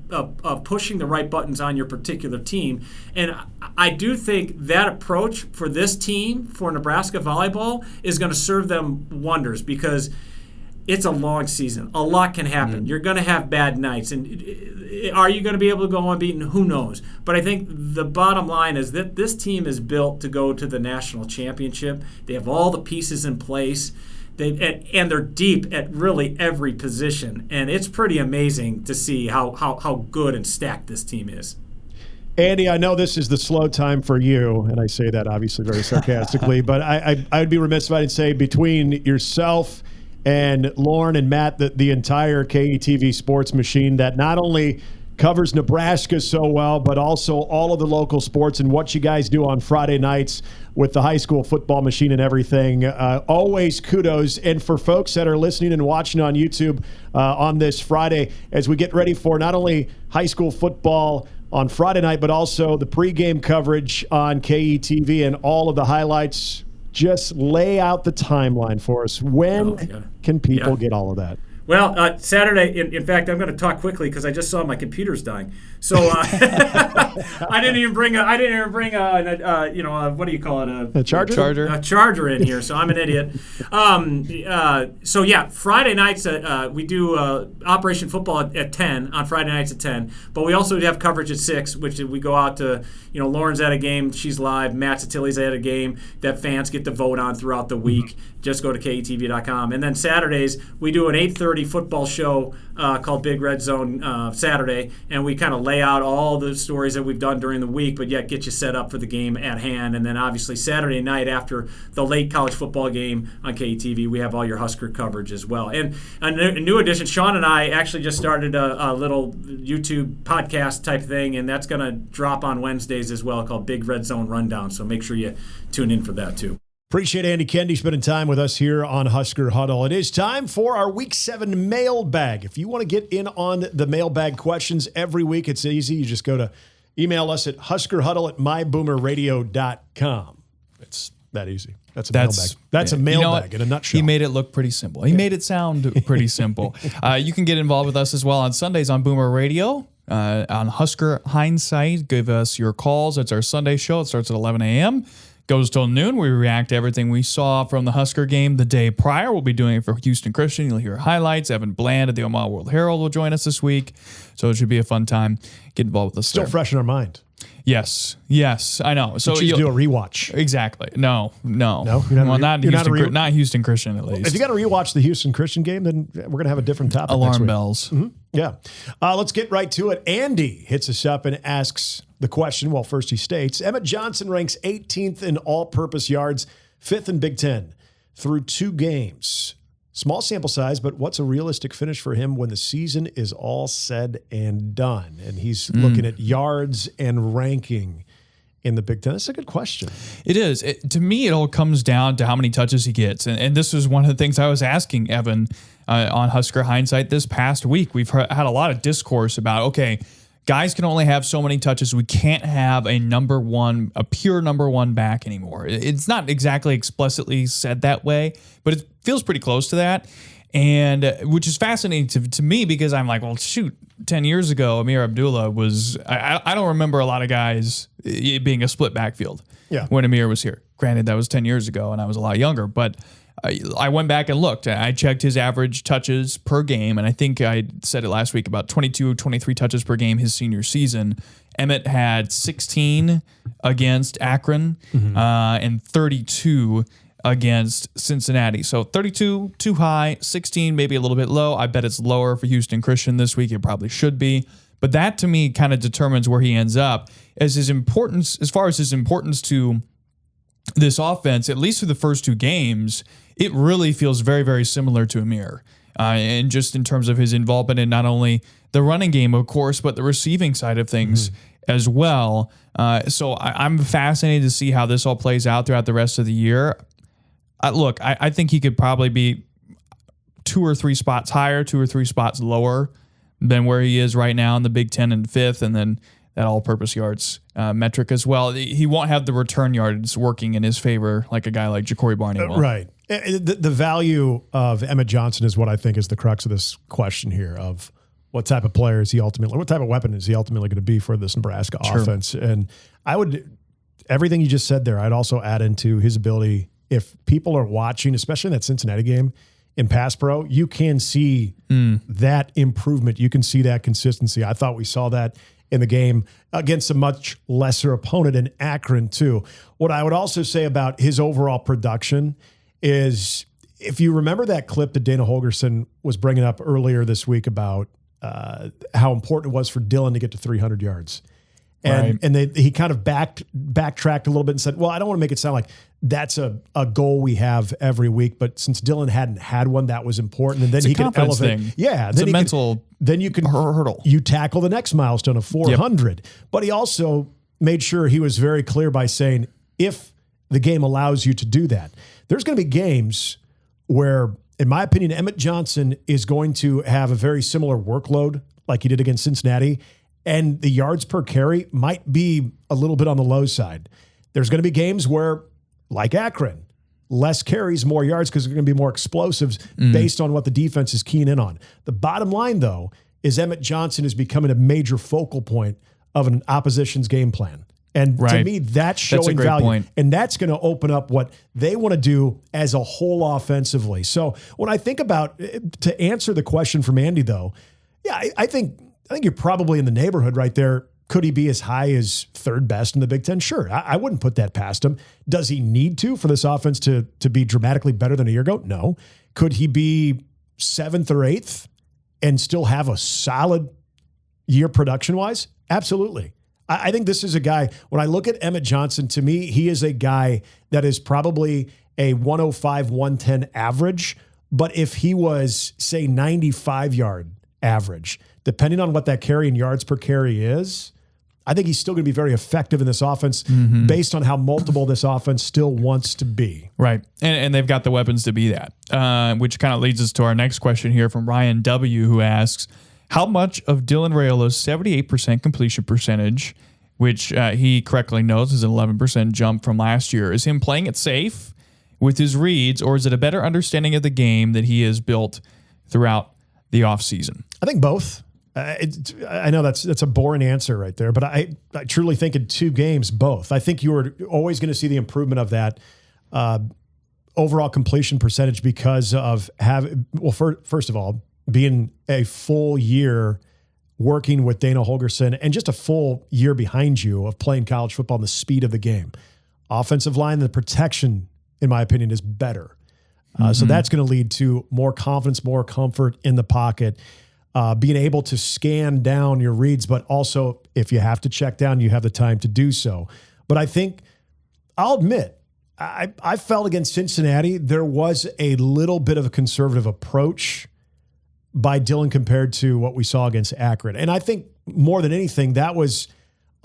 pushing the right buttons on your particular team. And I do think that approach for this team, for Nebraska volleyball, is going to serve them wonders because it's a long season. A lot can happen. Mm-hmm. You're going to have bad nights. And are you going to be able to go unbeaten? Who knows? But I think the bottom line is that this team is built to go to the national championship. They have all the pieces in place. And they're deep at really every position. And it's pretty amazing to see how good and stacked this team is. Andy, I know this is the slow time for you, and I say that obviously very sarcastically, but I would be remiss if I didn't say between yourself and Lauren and Matt, the entire KETV sports machine that not only covers Nebraska so well, but also all of the local sports and what you guys do on Friday nights with the high school football machine and everything. Always kudos. And for folks that are listening and watching on YouTube on this Friday, as we get ready for not only high school football on Friday night, but also the pregame coverage on KETV and all of the highlights, just lay out the timeline for us. When can people get all of that? Well, Saturday. In fact, I'm going to talk quickly because I just saw my computer's dying. So I didn't even bring what do you call it? A charger. A charger in here. So I'm an idiot. Friday nights we do Operation Football at 10 on Friday nights at 10. But we also have coverage at 6, which we go out to. Lauren's at a game. She's live. Matt Satili's at a game that fans get to vote on throughout the week. Just go to KETV.com. And then Saturdays, we do an 8:30 football show called Big Red Zone Saturday. And we kind of lay out all the stories that we've done during the week, but yet get you set up for the game at hand. And then obviously Saturday night after the late college football game on KETV, we have all your Husker coverage as well. And a new addition, Sean and I actually just started a little YouTube podcast type thing, and that's going to drop on Wednesdays as well, called Big Red Zone Rundown. So make sure you tune in for that too. Appreciate Andy Kendeigh spending time with us here on Husker Huddle. It is time for our Week 7 mailbag. If you want to get in on the mailbag questions every week, it's easy. You just go to email us at huskerhuddle@myboomerradio.com. It's that easy. That's a mailbag. That's a mailbag in a nutshell. He made it look pretty simple. He made it sound pretty simple. You can get involved with us as well on Sundays on Boomer Radio. On Husker Hindsight, give us your calls. It's our Sunday show. It starts at 11 a.m., goes till noon. We react to everything we saw from the Husker game the day prior. We'll be doing it for Houston Christian. You'll hear highlights. Evan Bland at the Omaha World Herald will join us this week. So it should be a fun time. Get involved with us. Still fresh in our mind. Yes, I know. So you do a rewatch. Exactly. No. Not Houston Christian at least. If you got to rewatch the Houston Christian game, then we're going to have a different topic. Alarm bells. Mm-hmm. Yeah. Let's get right to it. Andy hits us up and asks the question. Well, first he states, Emmett Johnson ranks 18th in all-purpose yards, 5th in Big Ten through 2 games. Small sample size, but what's a realistic finish for him when the season is all said and done? And he's looking at yards and ranking in the Big Ten? That's a good question. It is. To me, it all comes down to how many touches he gets. And this was one of the things I was asking Evan on Husker Hindsight this past week. We've had a lot of discourse about, okay, guys can only have so many touches. We can't have a pure number one back anymore. It's not exactly explicitly said that way, but it feels pretty close to that. And which is fascinating to me because I'm like, well, shoot, 10 years ago, Amir Abdullah was, I don't remember a lot of guys it being a split backfield when Amir was here. Granted, that was 10 years ago and I was a lot younger, but I went back and looked. I checked his average touches per game, and I think I said it last week, about 22, 23 touches per game his senior season. Emmett had 16 against Akron and 32 against Cincinnati. So 32, too high, 16, maybe a little bit low. I bet it's lower for Houston Christian this week. It probably should be. But that to me kind of determines where he ends up as far as his importance to this offense, at least for the first two games. It really feels very, very similar to Amir. And just in terms of his involvement in not only the running game, of course, but the receiving side of things as well. So I'm fascinated to see how this all plays out throughout the rest of the year. Look, I think he could probably be 2 or 3 spots higher, 2 or 3 spots lower than where he is right now in the Big Ten and 5th, and then that all-purpose yards metric as well. He won't have the return yards working in his favor like a guy like Ja'Cory Barney will. Right. The value of Emmett Johnson is what I think is the crux of this question here of what type of player is he ultimately, what type of weapon is he ultimately going to be for this Nebraska offense. And everything you just said there, I'd also add into his ability. If people are watching, especially in that Cincinnati game in pass pro, you can see that improvement. You can see that consistency. I thought we saw that in the game against a much lesser opponent in Akron too. What I would also say about his overall production is, if you remember that clip that Dana Holgorsen was bringing up earlier this week about how important it was for Dylan to get to 300 yards. And he kind of backtracked a little bit and said, well, I don't want to make it sound like that's a goal we have every week, but since Dylan hadn't had one, that was important. And then he could elevate. Thing. Yeah. It's a mental hurdle. You tackle the next milestone of 400. Yep. But he also made sure he was very clear by saying, if the game allows you to do that, there's going to be games where, in my opinion, Emmett Johnson is going to have a very similar workload like he did against Cincinnati, and the yards per carry might be a little bit on the low side. There's going to be games where, like Akron, less carries, more yards, because they're going to be more explosives based on what the defense is keying in on. The bottom line, though, is Emmett Johnson is becoming a major focal point of an opposition's game plan. And to me, that's showing value. Point. And that's going to open up what they want to do as a whole offensively. So when I think about, to answer the question from Andy, though, yeah, I think you're probably in the neighborhood right there. Could he be as high as third best in the Big Ten? Sure. I wouldn't put that past him. Does he need to for this offense to be dramatically better than a year ago? No. Could he be 7th or 8th and still have a solid year production-wise? Absolutely. I think this is a guy, when I look at Emmett Johnson, to me, he is a guy that is probably a 105, 110 average. But if he was, say, 95-yard average, depending on what that carry and yards per carry is, I think he's still going to be very effective in this offense based on how multiple this offense still wants to be. Right. And they've got the weapons to be that, which kind of leads us to our next question here from Ryan W., who asks, how much of Dylan Raiola's 78% completion percentage, which he correctly notes is an 11% jump from last year, is him playing it safe with his reads, or is it a better understanding of the game that he has built throughout the offseason? I think both. I know that's a boring answer right there, but I truly think in 2 games, both. I think you are always going to see the improvement of that overall completion percentage because of first of all, being a full year working with Dana Holgorsen and just a full year behind you of playing college football and the speed of the game. Offensive line, the protection, in my opinion, is better. So that's going to lead to more confidence, more comfort in the pocket, being able to scan down your reads, but also if you have to check down, you have the time to do so. But I think, I'll admit, I felt against Cincinnati, there was a little bit of a conservative approach by Dylan compared to what we saw against Akron. And I think more than anything, that was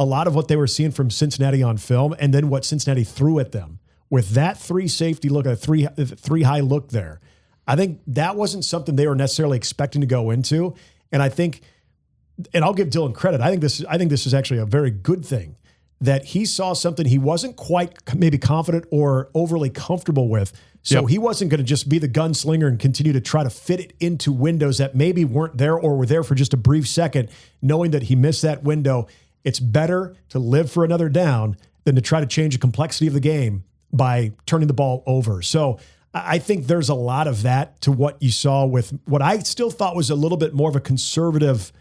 a lot of what they were seeing from Cincinnati on film and then what Cincinnati threw at them with that 3 safety look, a three high look there. I think that wasn't something they were necessarily expecting to go into. And I think, and I'll give Dylan credit, I think this is actually a very good thing that he saw something he wasn't quite maybe confident or overly comfortable with. So he wasn't going to just be the gunslinger and continue to try to fit it into windows that maybe weren't there or were there for just a brief second, knowing that he missed that window. It's better to live for another down than to try to change the complexity of the game by turning the ball over. So I think there's a lot of that to what you saw with what I still thought was a little bit more of a conservative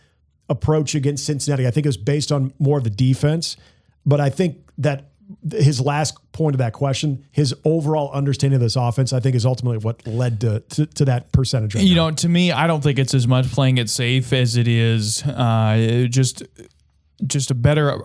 approach against Cincinnati. I think it was based on more of the defense, but I think that his last point of that question, his overall understanding of this offense, I think is ultimately what led to that percentage. Right now. To me, I don't think it's as much playing it safe as it is just a better,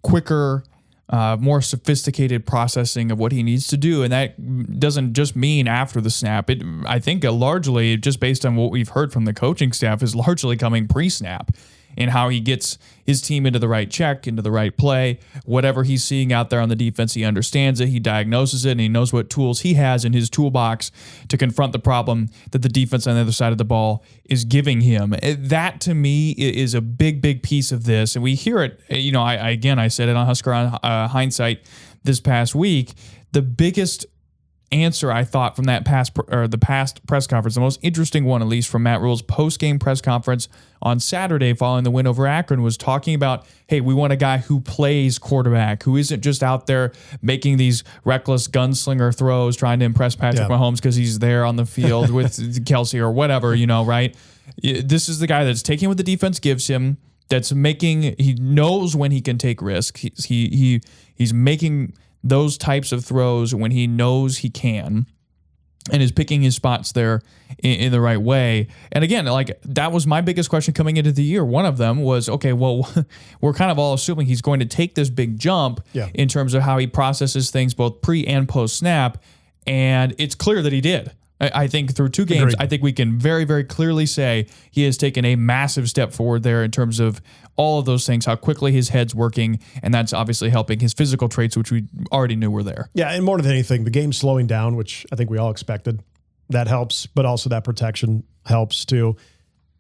quicker, more sophisticated processing of what he needs to do. And that doesn't just mean after the snap. I think largely, just based on what we've heard from the coaching staff, is largely coming pre-snap and how he gets his team into the right check, into the right play. Whatever he's seeing out there on the defense, he understands it, he diagnoses it, and he knows what tools he has in his toolbox to confront the problem that the defense on the other side of the ball is giving him. That, to me, is a big, big piece of this. And we hear it, I said it on Husker on Hindsight this past week. The biggest answer I thought from that past press conference, the most interesting one, at least from Matt Rule's post-game press conference on Saturday following the win over Akron, was talking about, hey, we want a guy who plays quarterback, who isn't just out there making these reckless gunslinger throws trying to impress Patrick Mahomes because he's there on the field with Kelsey or whatever, right? This is the guy that's taking what the defense gives him, that's making, he knows when he can take risks. He's making those types of throws when he knows he can, and is picking his spots there in the right way. And again, that was my biggest question coming into the year. One of them was, okay, well, we're kind of all assuming he's going to take this big jump in terms of how he processes things both pre and post snap. And it's clear that he did. I think through 2 games, I think we can very, very clearly say he has taken a massive step forward there in terms of all of those things, how quickly his head's working, and that's obviously helping his physical traits, which we already knew were there. Yeah, and more than anything, the game's slowing down, which I think we all expected. That helps, but also that protection helps too.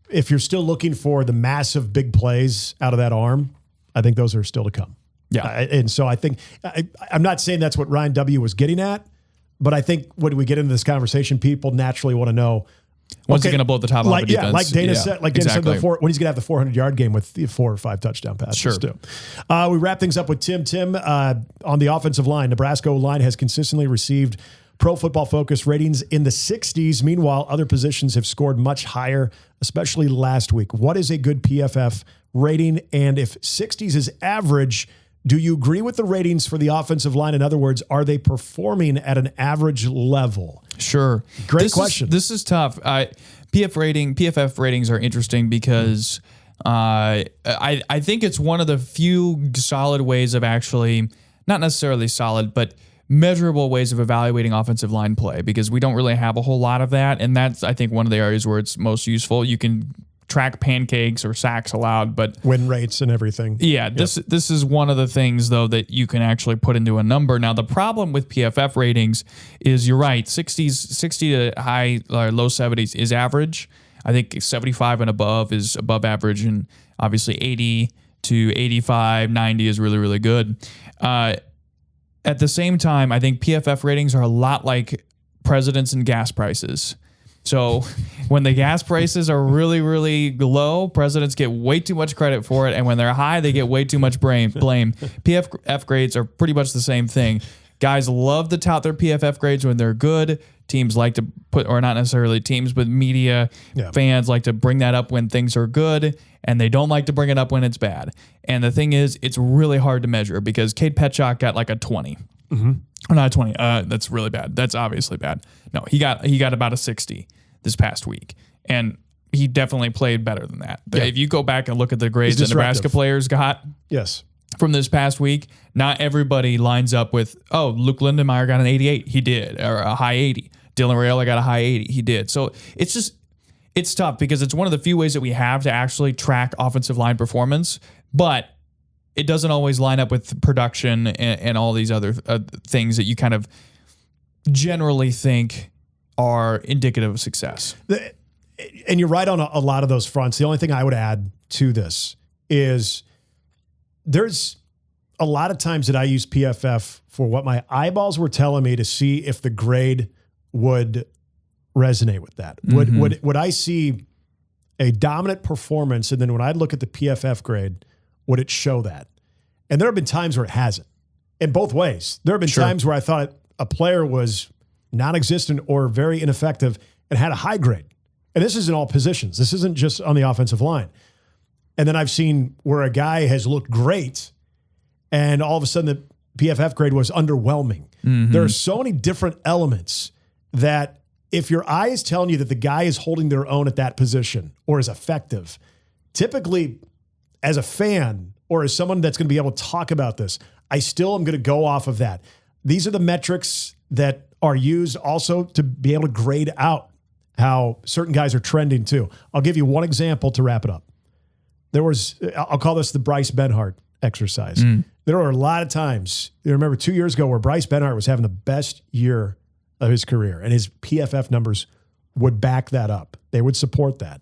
If you're still looking for the massive big plays out of that arm, I think those are still to come. Yeah. And so I think, I'm not saying that's what Ryan W. was getting at, but I think when we get into this conversation, people naturally want to know, when's he going to blow the top off of defense? Yeah, like Dana said, when he's going to have the 400-yard game with the 4 or 5 touchdown passes too. We wrap things up with Tim. Tim, on the offensive line, Nebraska line has consistently received Pro Football Focus ratings in the 60s. Meanwhile, other positions have scored much higher, especially last week. What is a good PFF rating? And if 60s is average, do you agree with the ratings for the offensive line? In other words, are they performing at an average level? Sure. Great question. This is tough. PFF ratings are interesting because I think it's one of the few solid ways of actually, not necessarily solid, but measurable ways of evaluating offensive line play, because we don't really have a whole lot of that. And that's, I think, one of the areas where it's most useful. You can track pancakes or sacks allowed, but win rates and everything. Yeah, this is one of the things though that you can actually put into a number. Now the problem with PFF ratings is, you're right, 60 to high or low 70s is average. I think 75 and above is above average, and obviously 80 to 85, 90 is really, really good. At the same time, I think PFF ratings are a lot like presidents and gas prices. So when the gas prices are really, really low, presidents get way too much credit for it. And when they're high, they get way too much blame. PFF grades are pretty much the same thing. Guys love to tout their PFF grades when they're good. Teams like to put, or not necessarily teams, but media fans like to bring that up when things are good, and they don't like to bring it up when it's bad. And the thing is, it's really hard to measure, because Cade Petchock got like a 20. Or not a 20. That's really bad. That's obviously bad. No, he got about a 60 this past week, and he definitely played better than that. Yeah. If you go back and look at the grades that Nebraska players got, from this past week, not everybody lines up with, oh, Luke Lindenmeyer got an 88. He did, or a high 80. Dylan Raiola got a high 80. He did. So it's tough, because it's one of the few ways that we have to actually track offensive line performance. But it doesn't always line up with production and all these other things that you kind of generally think are indicative of success. And you're right on a lot of those fronts. The only thing I would add to this is there's a lot of times that I use PFF for what my eyeballs were telling me to see if the grade would resonate with that. Would I see a dominant performance, and then when I look at the PFF grade, would it show that? And there have been times where it hasn't. In both ways. There have been times where I thought a player was non-existent or very ineffective and had a high grade. And this is in all positions. This isn't just on the offensive line. And then I've seen where a guy has looked great and all of a sudden the PFF grade was underwhelming. There are so many different elements that if your eye is telling you that the guy is holding their own at that position or is effective, typically as a fan or as someone that's going to be able to talk about this, I still am going to go off of that. These are the metrics that are used also to be able to grade out how certain guys are trending too. I'll give you one example to wrap it up. I'll call this the Bryce Benhart exercise. There were a lot of times, you remember 2 years ago where Bryce Benhart was having the best year of his career and his PFF numbers would back that up. They would support that.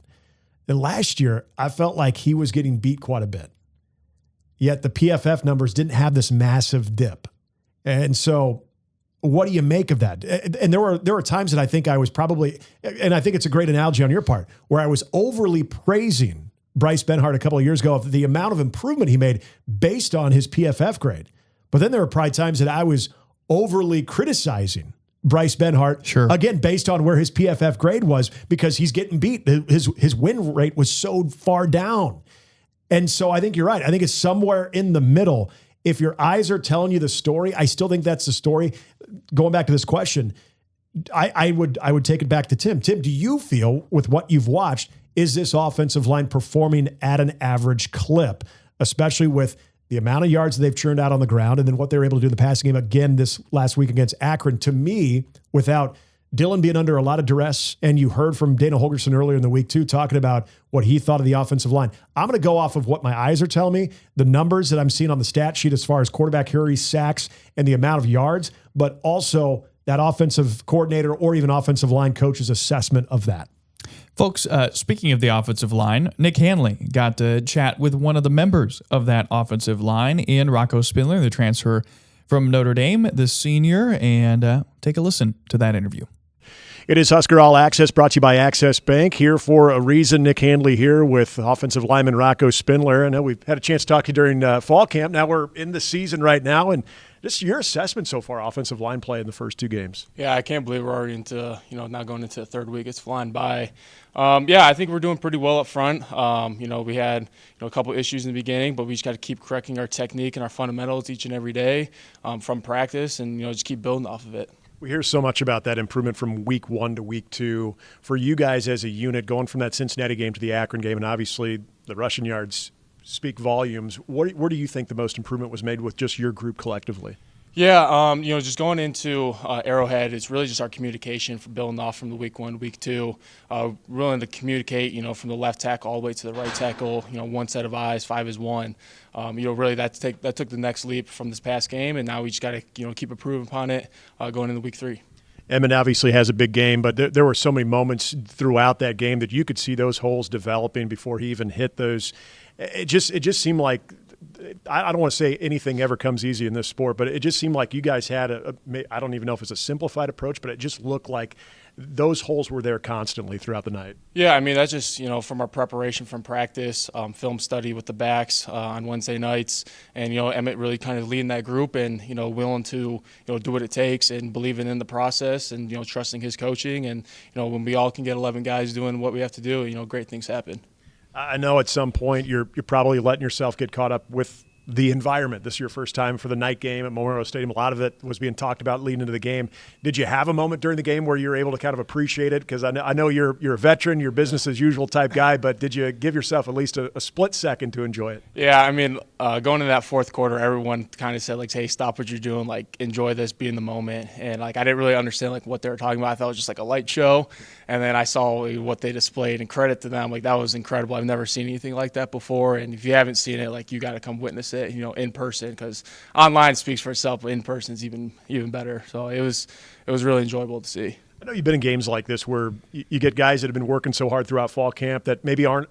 And last year, I felt like he was getting beat quite a bit. Yet the PFF numbers didn't have this massive dip. And so what do you make of that? And there were times that I think I was probably, and I think it's a great analogy on your part, where I was overly praising Bryce Benhart a couple of years ago of the amount of improvement he made based on his PFF grade. But then there were probably times that I was overly criticizing Bryce Benhart, again, based on where his PFF grade was, because he's getting beat. His win rate was so far down. And so I think you're right. I think it's somewhere in the middle. If your eyes are telling you the story, I still think that's the story. Going back to this question, I would take it back to Tim. Tim, do you feel with what you've watched, is this offensive line performing at an average clip, especially with the amount of yards they've churned out on the ground and then what they were able to do in the passing game again this last week against Akron? To me, without Dylan being under a lot of duress, and you heard from Dana Holgerson earlier in the week too, talking about what he thought of the offensive line. I'm going to go off of what my eyes are telling me, the numbers that I'm seeing on the stat sheet as far as quarterback hurries, sacks, and the amount of yards, but also that offensive coordinator or even offensive line coach's assessment of that. Folks, speaking of the offensive line, Nick Hanley got to chat with one of the members of that offensive line in Rocco Spindler, the transfer from Notre Dame, the senior, and take a listen to that interview. It is Husker All Access, brought to you by Access Bank. Here for a reason. Nick Hanley here with offensive lineman Rocco Spindler. I know we've had a chance to talk to you during fall camp. Now we're in the season right now, and just your assessment so far, offensive line play in the first two games. Yeah, I can't believe we're already into, now going into the third week. It's flying by. I think we're doing pretty well up front. We had a couple issues in the beginning, but we just got to keep correcting our technique and our fundamentals each and every day from practice, and just keep building off of it. We hear so much about that improvement from week 1 to week 2. For you guys as a unit, going from that Cincinnati game to the Akron game, and obviously the rushing yards speak volumes, where do you think the most improvement was made with just your group collectively? Yeah, just going into Arrowhead, it's really just our communication from building off from the week 1 to week 2, willing to communicate, from the left tackle all the way to the right tackle, one set of eyes, 5 is 1. Really that took the next leap from this past game, and now we just got to, keep improving upon it going into week 3. Emmett obviously has a big game, but there were so many moments throughout that game that you could see those holes developing before he even hit those. It just seemed like, I don't want to say anything ever comes easy in this sport, but it just seemed like you guys had I don't even know if it's a simplified approach, but it just looked like those holes were there constantly throughout the night. Yeah, that's just, from our preparation from practice, film study with the backs on Wednesday nights, and, Emmett really kind of leading that group and, willing to, do what it takes and believing in the process and, trusting his coaching. And, when we all can get 11 guys doing what we have to do, great things happen. I know at some point you're probably letting yourself get caught up with the environment. This is your first time for the night game at Memorial Stadium. A lot of it was being talked about leading into the game. Did you have a moment during the game where you were able to kind of appreciate it? Because I know you're a veteran, you're business as usual type guy, but did you give yourself at least a split second to enjoy it? Yeah, going into that fourth quarter, everyone kind of said, hey, stop what you're doing, enjoy this, be in the moment. And I didn't really understand what they were talking about. I thought it was just a light show. And then I saw what they displayed, and credit to them. That was incredible. I've never seen anything like that before. And if you haven't seen it, you got to come witness it. it, in person, because online speaks for itself, but in person is even better. So it was really enjoyable to see. I know you've been in games like this where you get guys that have been working so hard throughout fall camp that maybe aren't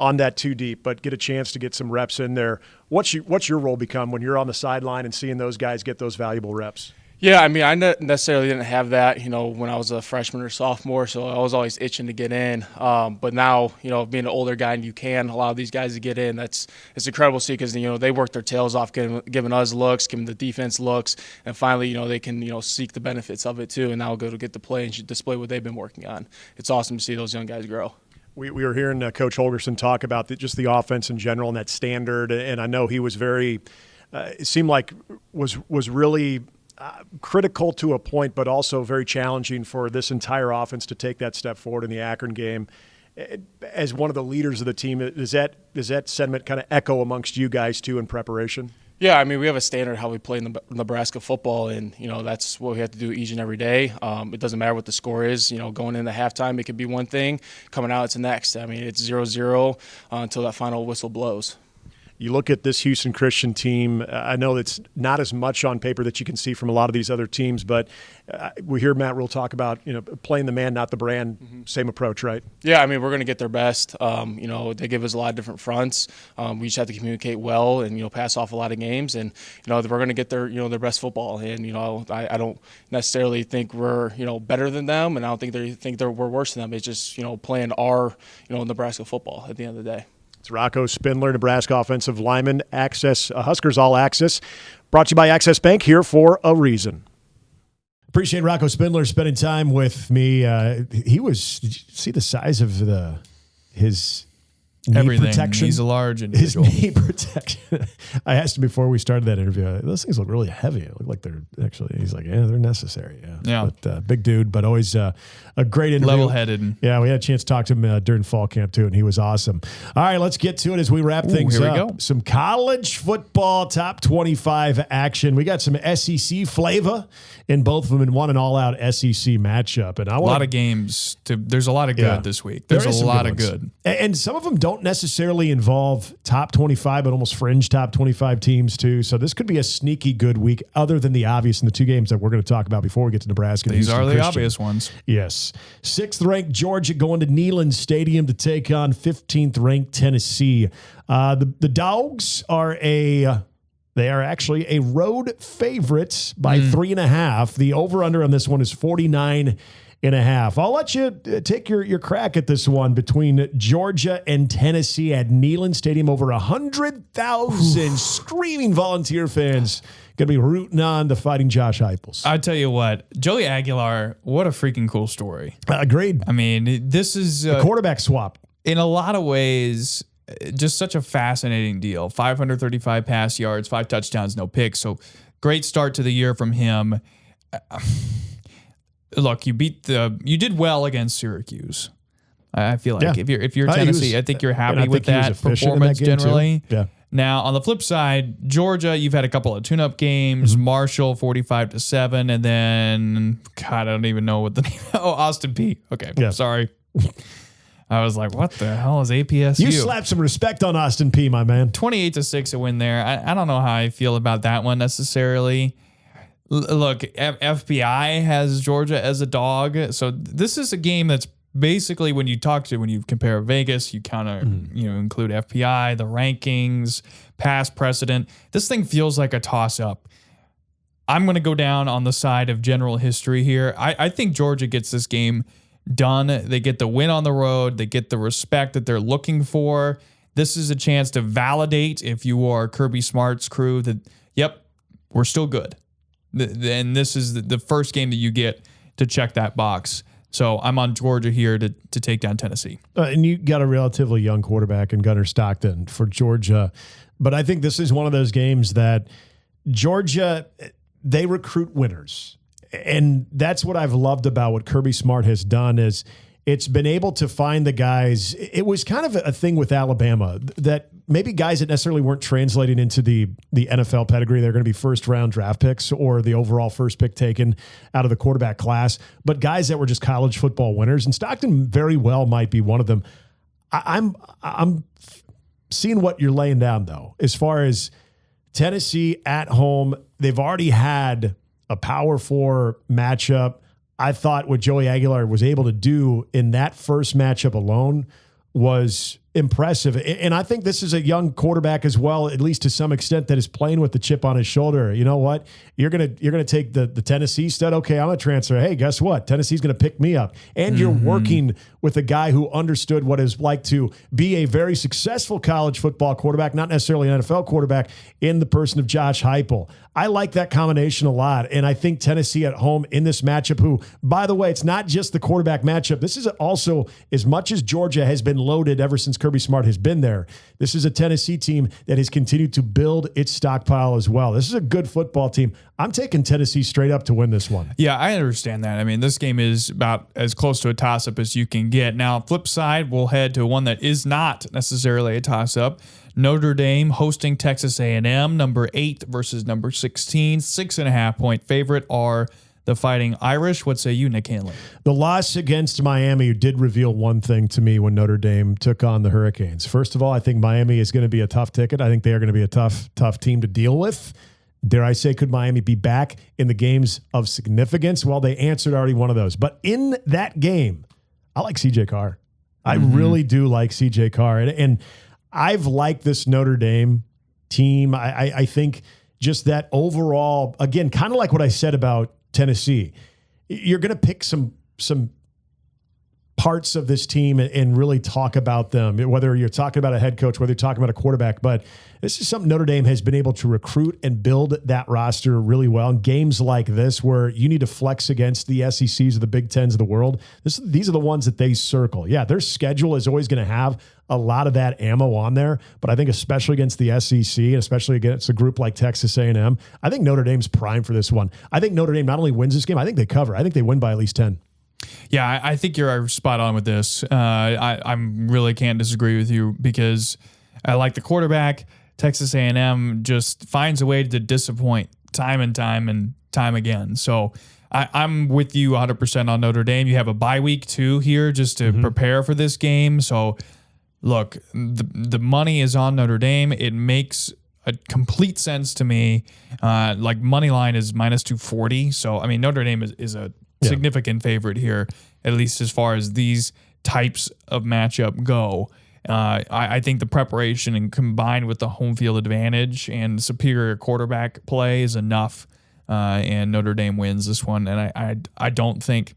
on that too deep, but get a chance to get some reps in there. What's your role become when you're on the sideline and seeing those guys get those valuable reps? Yeah, I mean, I necessarily didn't have that, when I was a freshman or sophomore, so I was always itching to get in. But now, being an older guy and you can allow these guys to get in, it's incredible to see, because, they work their tails off giving us looks, giving the defense looks, and finally, they can, seek the benefits of it too, and now go to get to play and display what they've been working on. It's awesome to see those young guys grow. We were hearing Coach Holgerson talk about just the offense in general and that standard, and I know he was very it seemed like was really critical to a point, but also very challenging for this entire offense to take that step forward in the Akron game. As one of the leaders of the team, does that sentiment kind of echo amongst you guys too in preparation? Yeah, I mean, we have a standard how we play Nebraska football, and, that's what we have to do each and every day. It doesn't matter what the score is. Going into halftime, it could be one thing. Coming out, it's the next. I mean, it's 0-0 until that final whistle blows. You look at this Houston Christian team, I know it's not as much on paper that you can see from a lot of these other teams, but we hear Matt Rule talk about, playing the man, not the brand, same approach, right? Yeah, I mean, we're going to get their best. They give us a lot of different fronts. We just have to communicate well and, pass off a lot of games, and, we're going to get their best football. And, I don't necessarily think we're, better than them, and I don't think they think we're worse than them. It's just, playing our, Nebraska football at the end of the day. It's Rocco Spindler, Nebraska offensive lineman, Access Huskers All Access, brought to you by Access Bank, here for a reason. Appreciate Rocco Spindler spending time with me. Did you see the size of his knee protection? He's a large individual. His knee protection. I asked him before we started that interview, those things look really heavy. It look like they're actually, he's like, yeah, they're necessary. Yeah. But big dude, but always a great interview. Level-headed. Yeah, we had a chance to talk to him during fall camp too, and he was awesome. All right, let's get to it as we wrap things here up. we go. Some college football top 25 action. We got some SEC flavor in both of them in one, an all-out SEC matchup. And a lot of games. There's a lot of good this week. There's a lot of good. And some of them don't necessarily involve top 25, but almost fringe top 25 teams too. So this could be a sneaky good week, other than the obvious in the two games that we're going to talk about before we get to Nebraska. These are the Christian. obvious ones. Yes. 6th-ranked Georgia going to Neyland Stadium to take on 15th-ranked Tennessee. The Dogs are actually a road favorite by 3.5. The over-under on this one is 49.5. I'll let you take your crack at this one between Georgia and Tennessee at Neyland Stadium. Over 100,000 screaming Volunteer fans going to be rooting on the Fighting Josh Heupels. I tell you what, Joey Aguilar, what a freaking cool story. Agreed. I mean, this is a quarterback swap. In a lot of ways, just such a fascinating deal. 535 pass yards, 5 touchdowns, no picks. So great start to the year from him. Look, you did well against Syracuse. I feel like if you're Tennessee, I think you're happy with that performance generally. Yeah. Now, on the flip side, Georgia, you've had a couple of tune-up games. Marshall, 45-7, and then God, I don't even know what the name. Oh, Austin Peay. Okay, sorry. I was like, what the hell is APSU? You slapped some respect on Austin Peay, my man. 28-6 a win there. I don't know how I feel about that one necessarily. Look, FBI has Georgia as a dog, so this is a game that's basically when you compare Vegas, you include FPI, the rankings, past precedent. This thing feels like a toss-up. I'm going to go down on the side of general history here. I think Georgia gets this game done. They get the win on the road. They get the respect that they're looking for. This is a chance to validate, if you are Kirby Smart's crew, that, yep, we're still good. And this is the first game that you get to check that box. So I'm on Georgia here to take down Tennessee. And you got a relatively young quarterback in Gunnar Stockton for Georgia. But I think this is one of those games that Georgia, they recruit winners. And that's what I've loved about what Kirby Smart has done is it's been able to find the guys. It was kind of a thing with Alabama that maybe guys that necessarily weren't translating into the NFL pedigree. They're going to be first-round draft picks or the overall first pick taken out of the quarterback class, but guys that were just college football winners. And Stockton very well might be one of them. I'm seeing what you're laying down, though, as far as Tennessee at home, they've already had a Power 4 matchup. I thought what Joey Aguilar was able to do in that first matchup alone was impressive. And I think this is a young quarterback as well, at least to some extent, that is playing with the chip on his shoulder. You know what? You're gonna take the Tennessee stud. Okay, I'm gonna transfer. Hey, guess what? Tennessee's gonna pick me up. And you're working with a guy who understood what it's like to be a very successful college football quarterback, not necessarily an NFL quarterback, in the person of Josh Heupel. I like that combination a lot. And I think Tennessee at home in this matchup, who, by the way, it's not just the quarterback matchup. This is also, as much as Georgia has been loaded ever since Kirby Smart has been there, this is a Tennessee team that has continued to build its stockpile as well. This is a good football team. I'm taking Tennessee straight up to win this one. Yeah, I understand that. I mean, this game is about as close to a toss-up as you can get. Now, flip side, we'll head to one that is not necessarily a toss-up. Notre Dame hosting Texas A&M, number 8 versus number 16. 6.5-point favorite are the Fighting Irish. What say you, Nick Hanley? The loss against Miami did reveal one thing to me when Notre Dame took on the Hurricanes. First of all, I think Miami is going to be a tough ticket. I think they are going to be a tough team to deal with. Dare I say, could Miami be back in the games of significance? Well, they answered already one of those. But in that game, I like C.J. Carr. I really do like C.J. Carr. And I've liked this Notre Dame team. I think just that overall, again, kind of like what I said about Tennessee, you're going to pick some parts of this team and really talk about them, whether you're talking about a head coach, whether you're talking about a quarterback. But this is something Notre Dame has been able to recruit and build that roster really well. In games like this, where you need to flex against the SECs or the Big Tens of the world, these are the ones that they circle. Yeah, their schedule is always going to have a lot of that ammo on there, but I think especially against the SEC, and especially against a group like Texas A&M, I think Notre Dame's prime for this one. I think Notre Dame not only wins this game, I think they cover. I think they win by at least 10. Yeah, I think you're spot on with this. I really can't disagree with you because I like the quarterback. Texas A&M just finds a way to disappoint time and time again. So I'm with you 100% on Notre Dame. You have a bye week too here just to prepare for this game. So look, the money is on Notre Dame. It makes a complete sense to me. Like money line is minus 240. So, I mean, Notre Dame is a significant favorite here, at least as far as these types of matchup go. I think the preparation and combined with the home field advantage and superior quarterback play is enough, and Notre Dame wins this one. And I don't think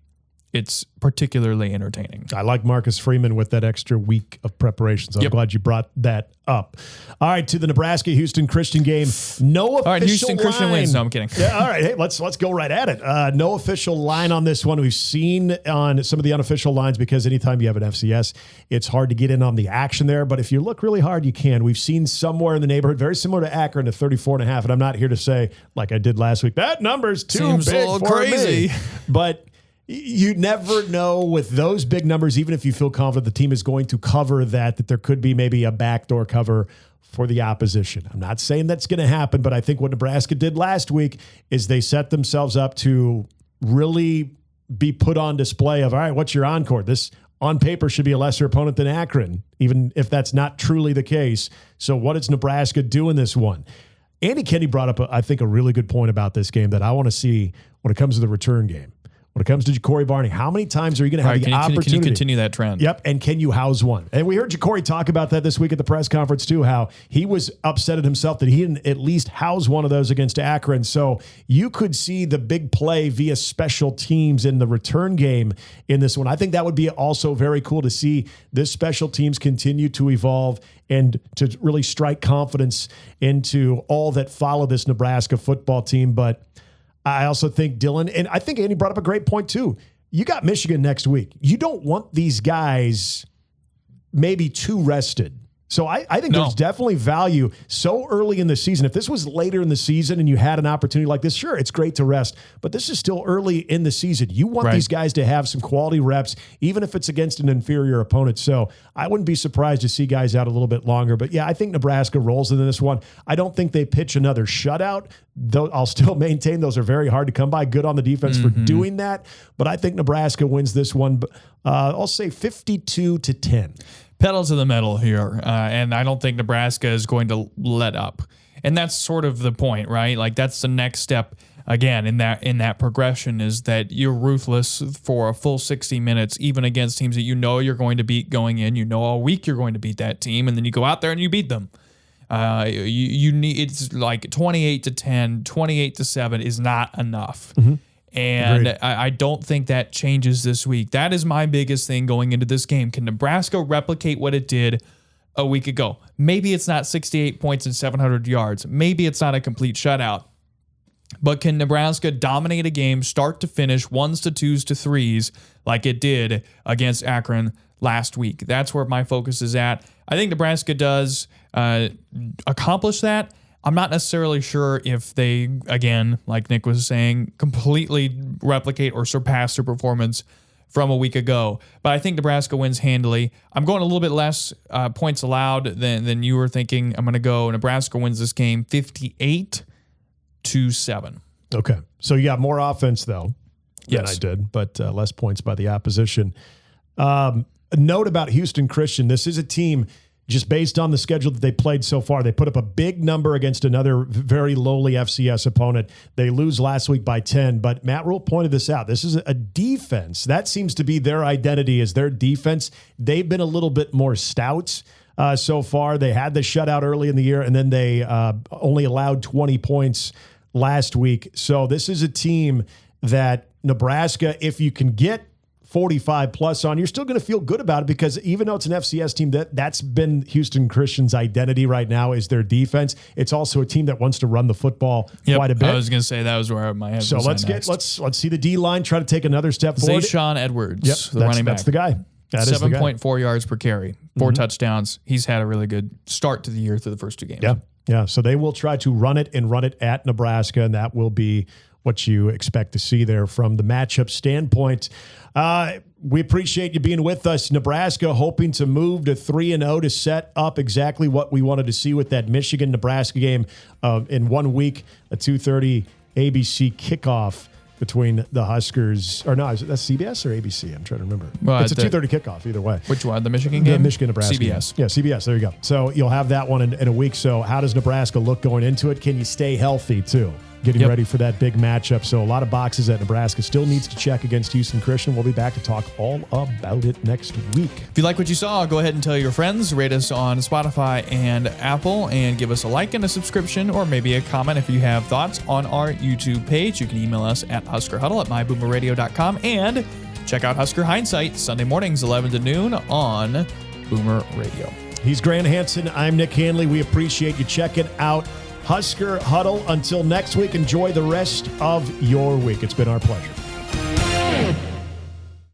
it's particularly entertaining. I like Marcus Freeman with that extra week of preparation, so I'm glad you brought that up. All right, to the Nebraska-Houston Christian game. No official all right, Houston line. Christian wins. No, I'm kidding. Yeah, all right, hey, let's go right at it. No official line on this one. We've seen on some of the unofficial lines because anytime you have an FCS, it's hard to get in on the action there. But if you look really hard, you can. We've seen somewhere in the neighborhood, very similar to Akron, to 34.5. And I'm not here to say, like I did last week, that number's too Seems big a little for crazy. me. But you never know with those big numbers, even if you feel confident the team is going to cover that there could be maybe a backdoor cover for the opposition. I'm not saying that's going to happen, but I think what Nebraska did last week is they set themselves up to really be put on display of, all right, what's your encore? This on paper should be a lesser opponent than Akron, even if that's not truly the case. So what does Nebraska do in this one? Andy Kendeigh brought up, I think, a really good point about this game that I want to see when it comes to the return game. When it comes to Ja'Cory Barney, how many times are you going to have the opportunity? Can you continue that trend? Yep, and can you house one? And we heard Ja'Cory talk about that this week at the press conference too, how he was upset at himself that he didn't at least house one of those against Akron. So you could see the big play via special teams in the return game in this one. I think that would be also very cool to see this special teams continue to evolve and to really strike confidence into all that follow this Nebraska football team. But I also think Dylan, and I think Andy brought up a great point too. You got Michigan next week. You don't want these guys maybe too rested. So I think there's definitely value so early in the season. If this was later in the season and you had an opportunity like this, sure, it's great to rest. But this is still early in the season. You want these guys to have some quality reps, even if it's against an inferior opponent. So I wouldn't be surprised to see guys out a little bit longer. But yeah, I think Nebraska rolls into this one. I don't think they pitch another shutout, though I'll still maintain those are very hard to come by. Good on the defense for doing that. But I think Nebraska wins this one. I'll say 52-10. Pedal to the metal here, and I don't think Nebraska is going to let up. And that's sort of the point, right? Like that's the next step again in that progression is that you're ruthless for a full 60 minutes, even against teams that you know you're going to beat going in. You know all week you're going to beat that team, and then you go out there and you beat them. You need, it's like 28-10, 28-7 is not enough. And I don't think that changes this week. That is my biggest thing going into this game. Can Nebraska replicate what it did a week ago? Maybe it's not 68 points and 700 yards. Maybe it's not a complete shutout. But can Nebraska dominate a game start to finish, 1s to 2s to 3s, like it did against Akron last week? That's where my focus is at. I think Nebraska does accomplish that. I'm not necessarily sure if they, again, like Nick was saying, completely replicate or surpass their performance from a week ago. But I think Nebraska wins handily. I'm going a little bit less points allowed than you were thinking. I'm going to go Nebraska wins this game 58-7. Okay. So you got more offense, though, than Yes. I did, but less points by the opposition. A note about Houston Christian. This is a team, just based on the schedule that they played so far, they put up a big number against another very lowly FCS opponent. They lose last week by 10, but Matt Rule pointed this out. This is a defense. That seems to be their identity, is their defense. They've been a little bit more stout so far. They had the shutout early in the year, and then they only allowed 20 points last week. So this is a team that Nebraska, if you can get 45 plus on, you're still going to feel good about it, because even though it's an FCS team, that's been Houston Christian's identity right now is their defense. It's also a team that wants to run the football quite a bit. I was going to say that was where my head So was. let's see the D line try to take another step forward. Zayshawn Edwards, Yep, the running back. That's the guy. That is the guy. 7.4 yards per carry, 4 touchdowns. He's had a really good start to the year through the first 2 games. Yeah. So they will try to run it at Nebraska, and that will be what you expect to see there from the matchup standpoint. We appreciate you being with us. Nebraska hoping to move to 3-0 to set up exactly what we wanted to see with that Michigan-Nebraska game in 1 week, a 2:30 ABC kickoff between the Huskers. Or no, that's CBS or ABC? I'm trying to remember. It's a 2:30 kickoff either way. Which one? The Michigan game? The Michigan-Nebraska CBS. game. Yeah, CBS. There you go. So you'll have that one in a week. So how does Nebraska look going into it? Can you stay healthy too? Getting ready for that big matchup. So a lot of boxes that Nebraska still needs to check against Houston Christian. We'll be back to talk all about it next week. If you like what you saw, go ahead and tell your friends. Rate us on Spotify and Apple, and give us a like and a subscription, or maybe a comment if you have thoughts on our YouTube page. You can email us at huskerhuddle@myboomerradio.com, and check out Husker Hindsight Sunday mornings 11 to noon on Boomer Radio. He's Grant Hansen. I'm Nick Hanley. We appreciate you checking out Husker Huddle. Until next week, enjoy the rest of your week. It's been our pleasure.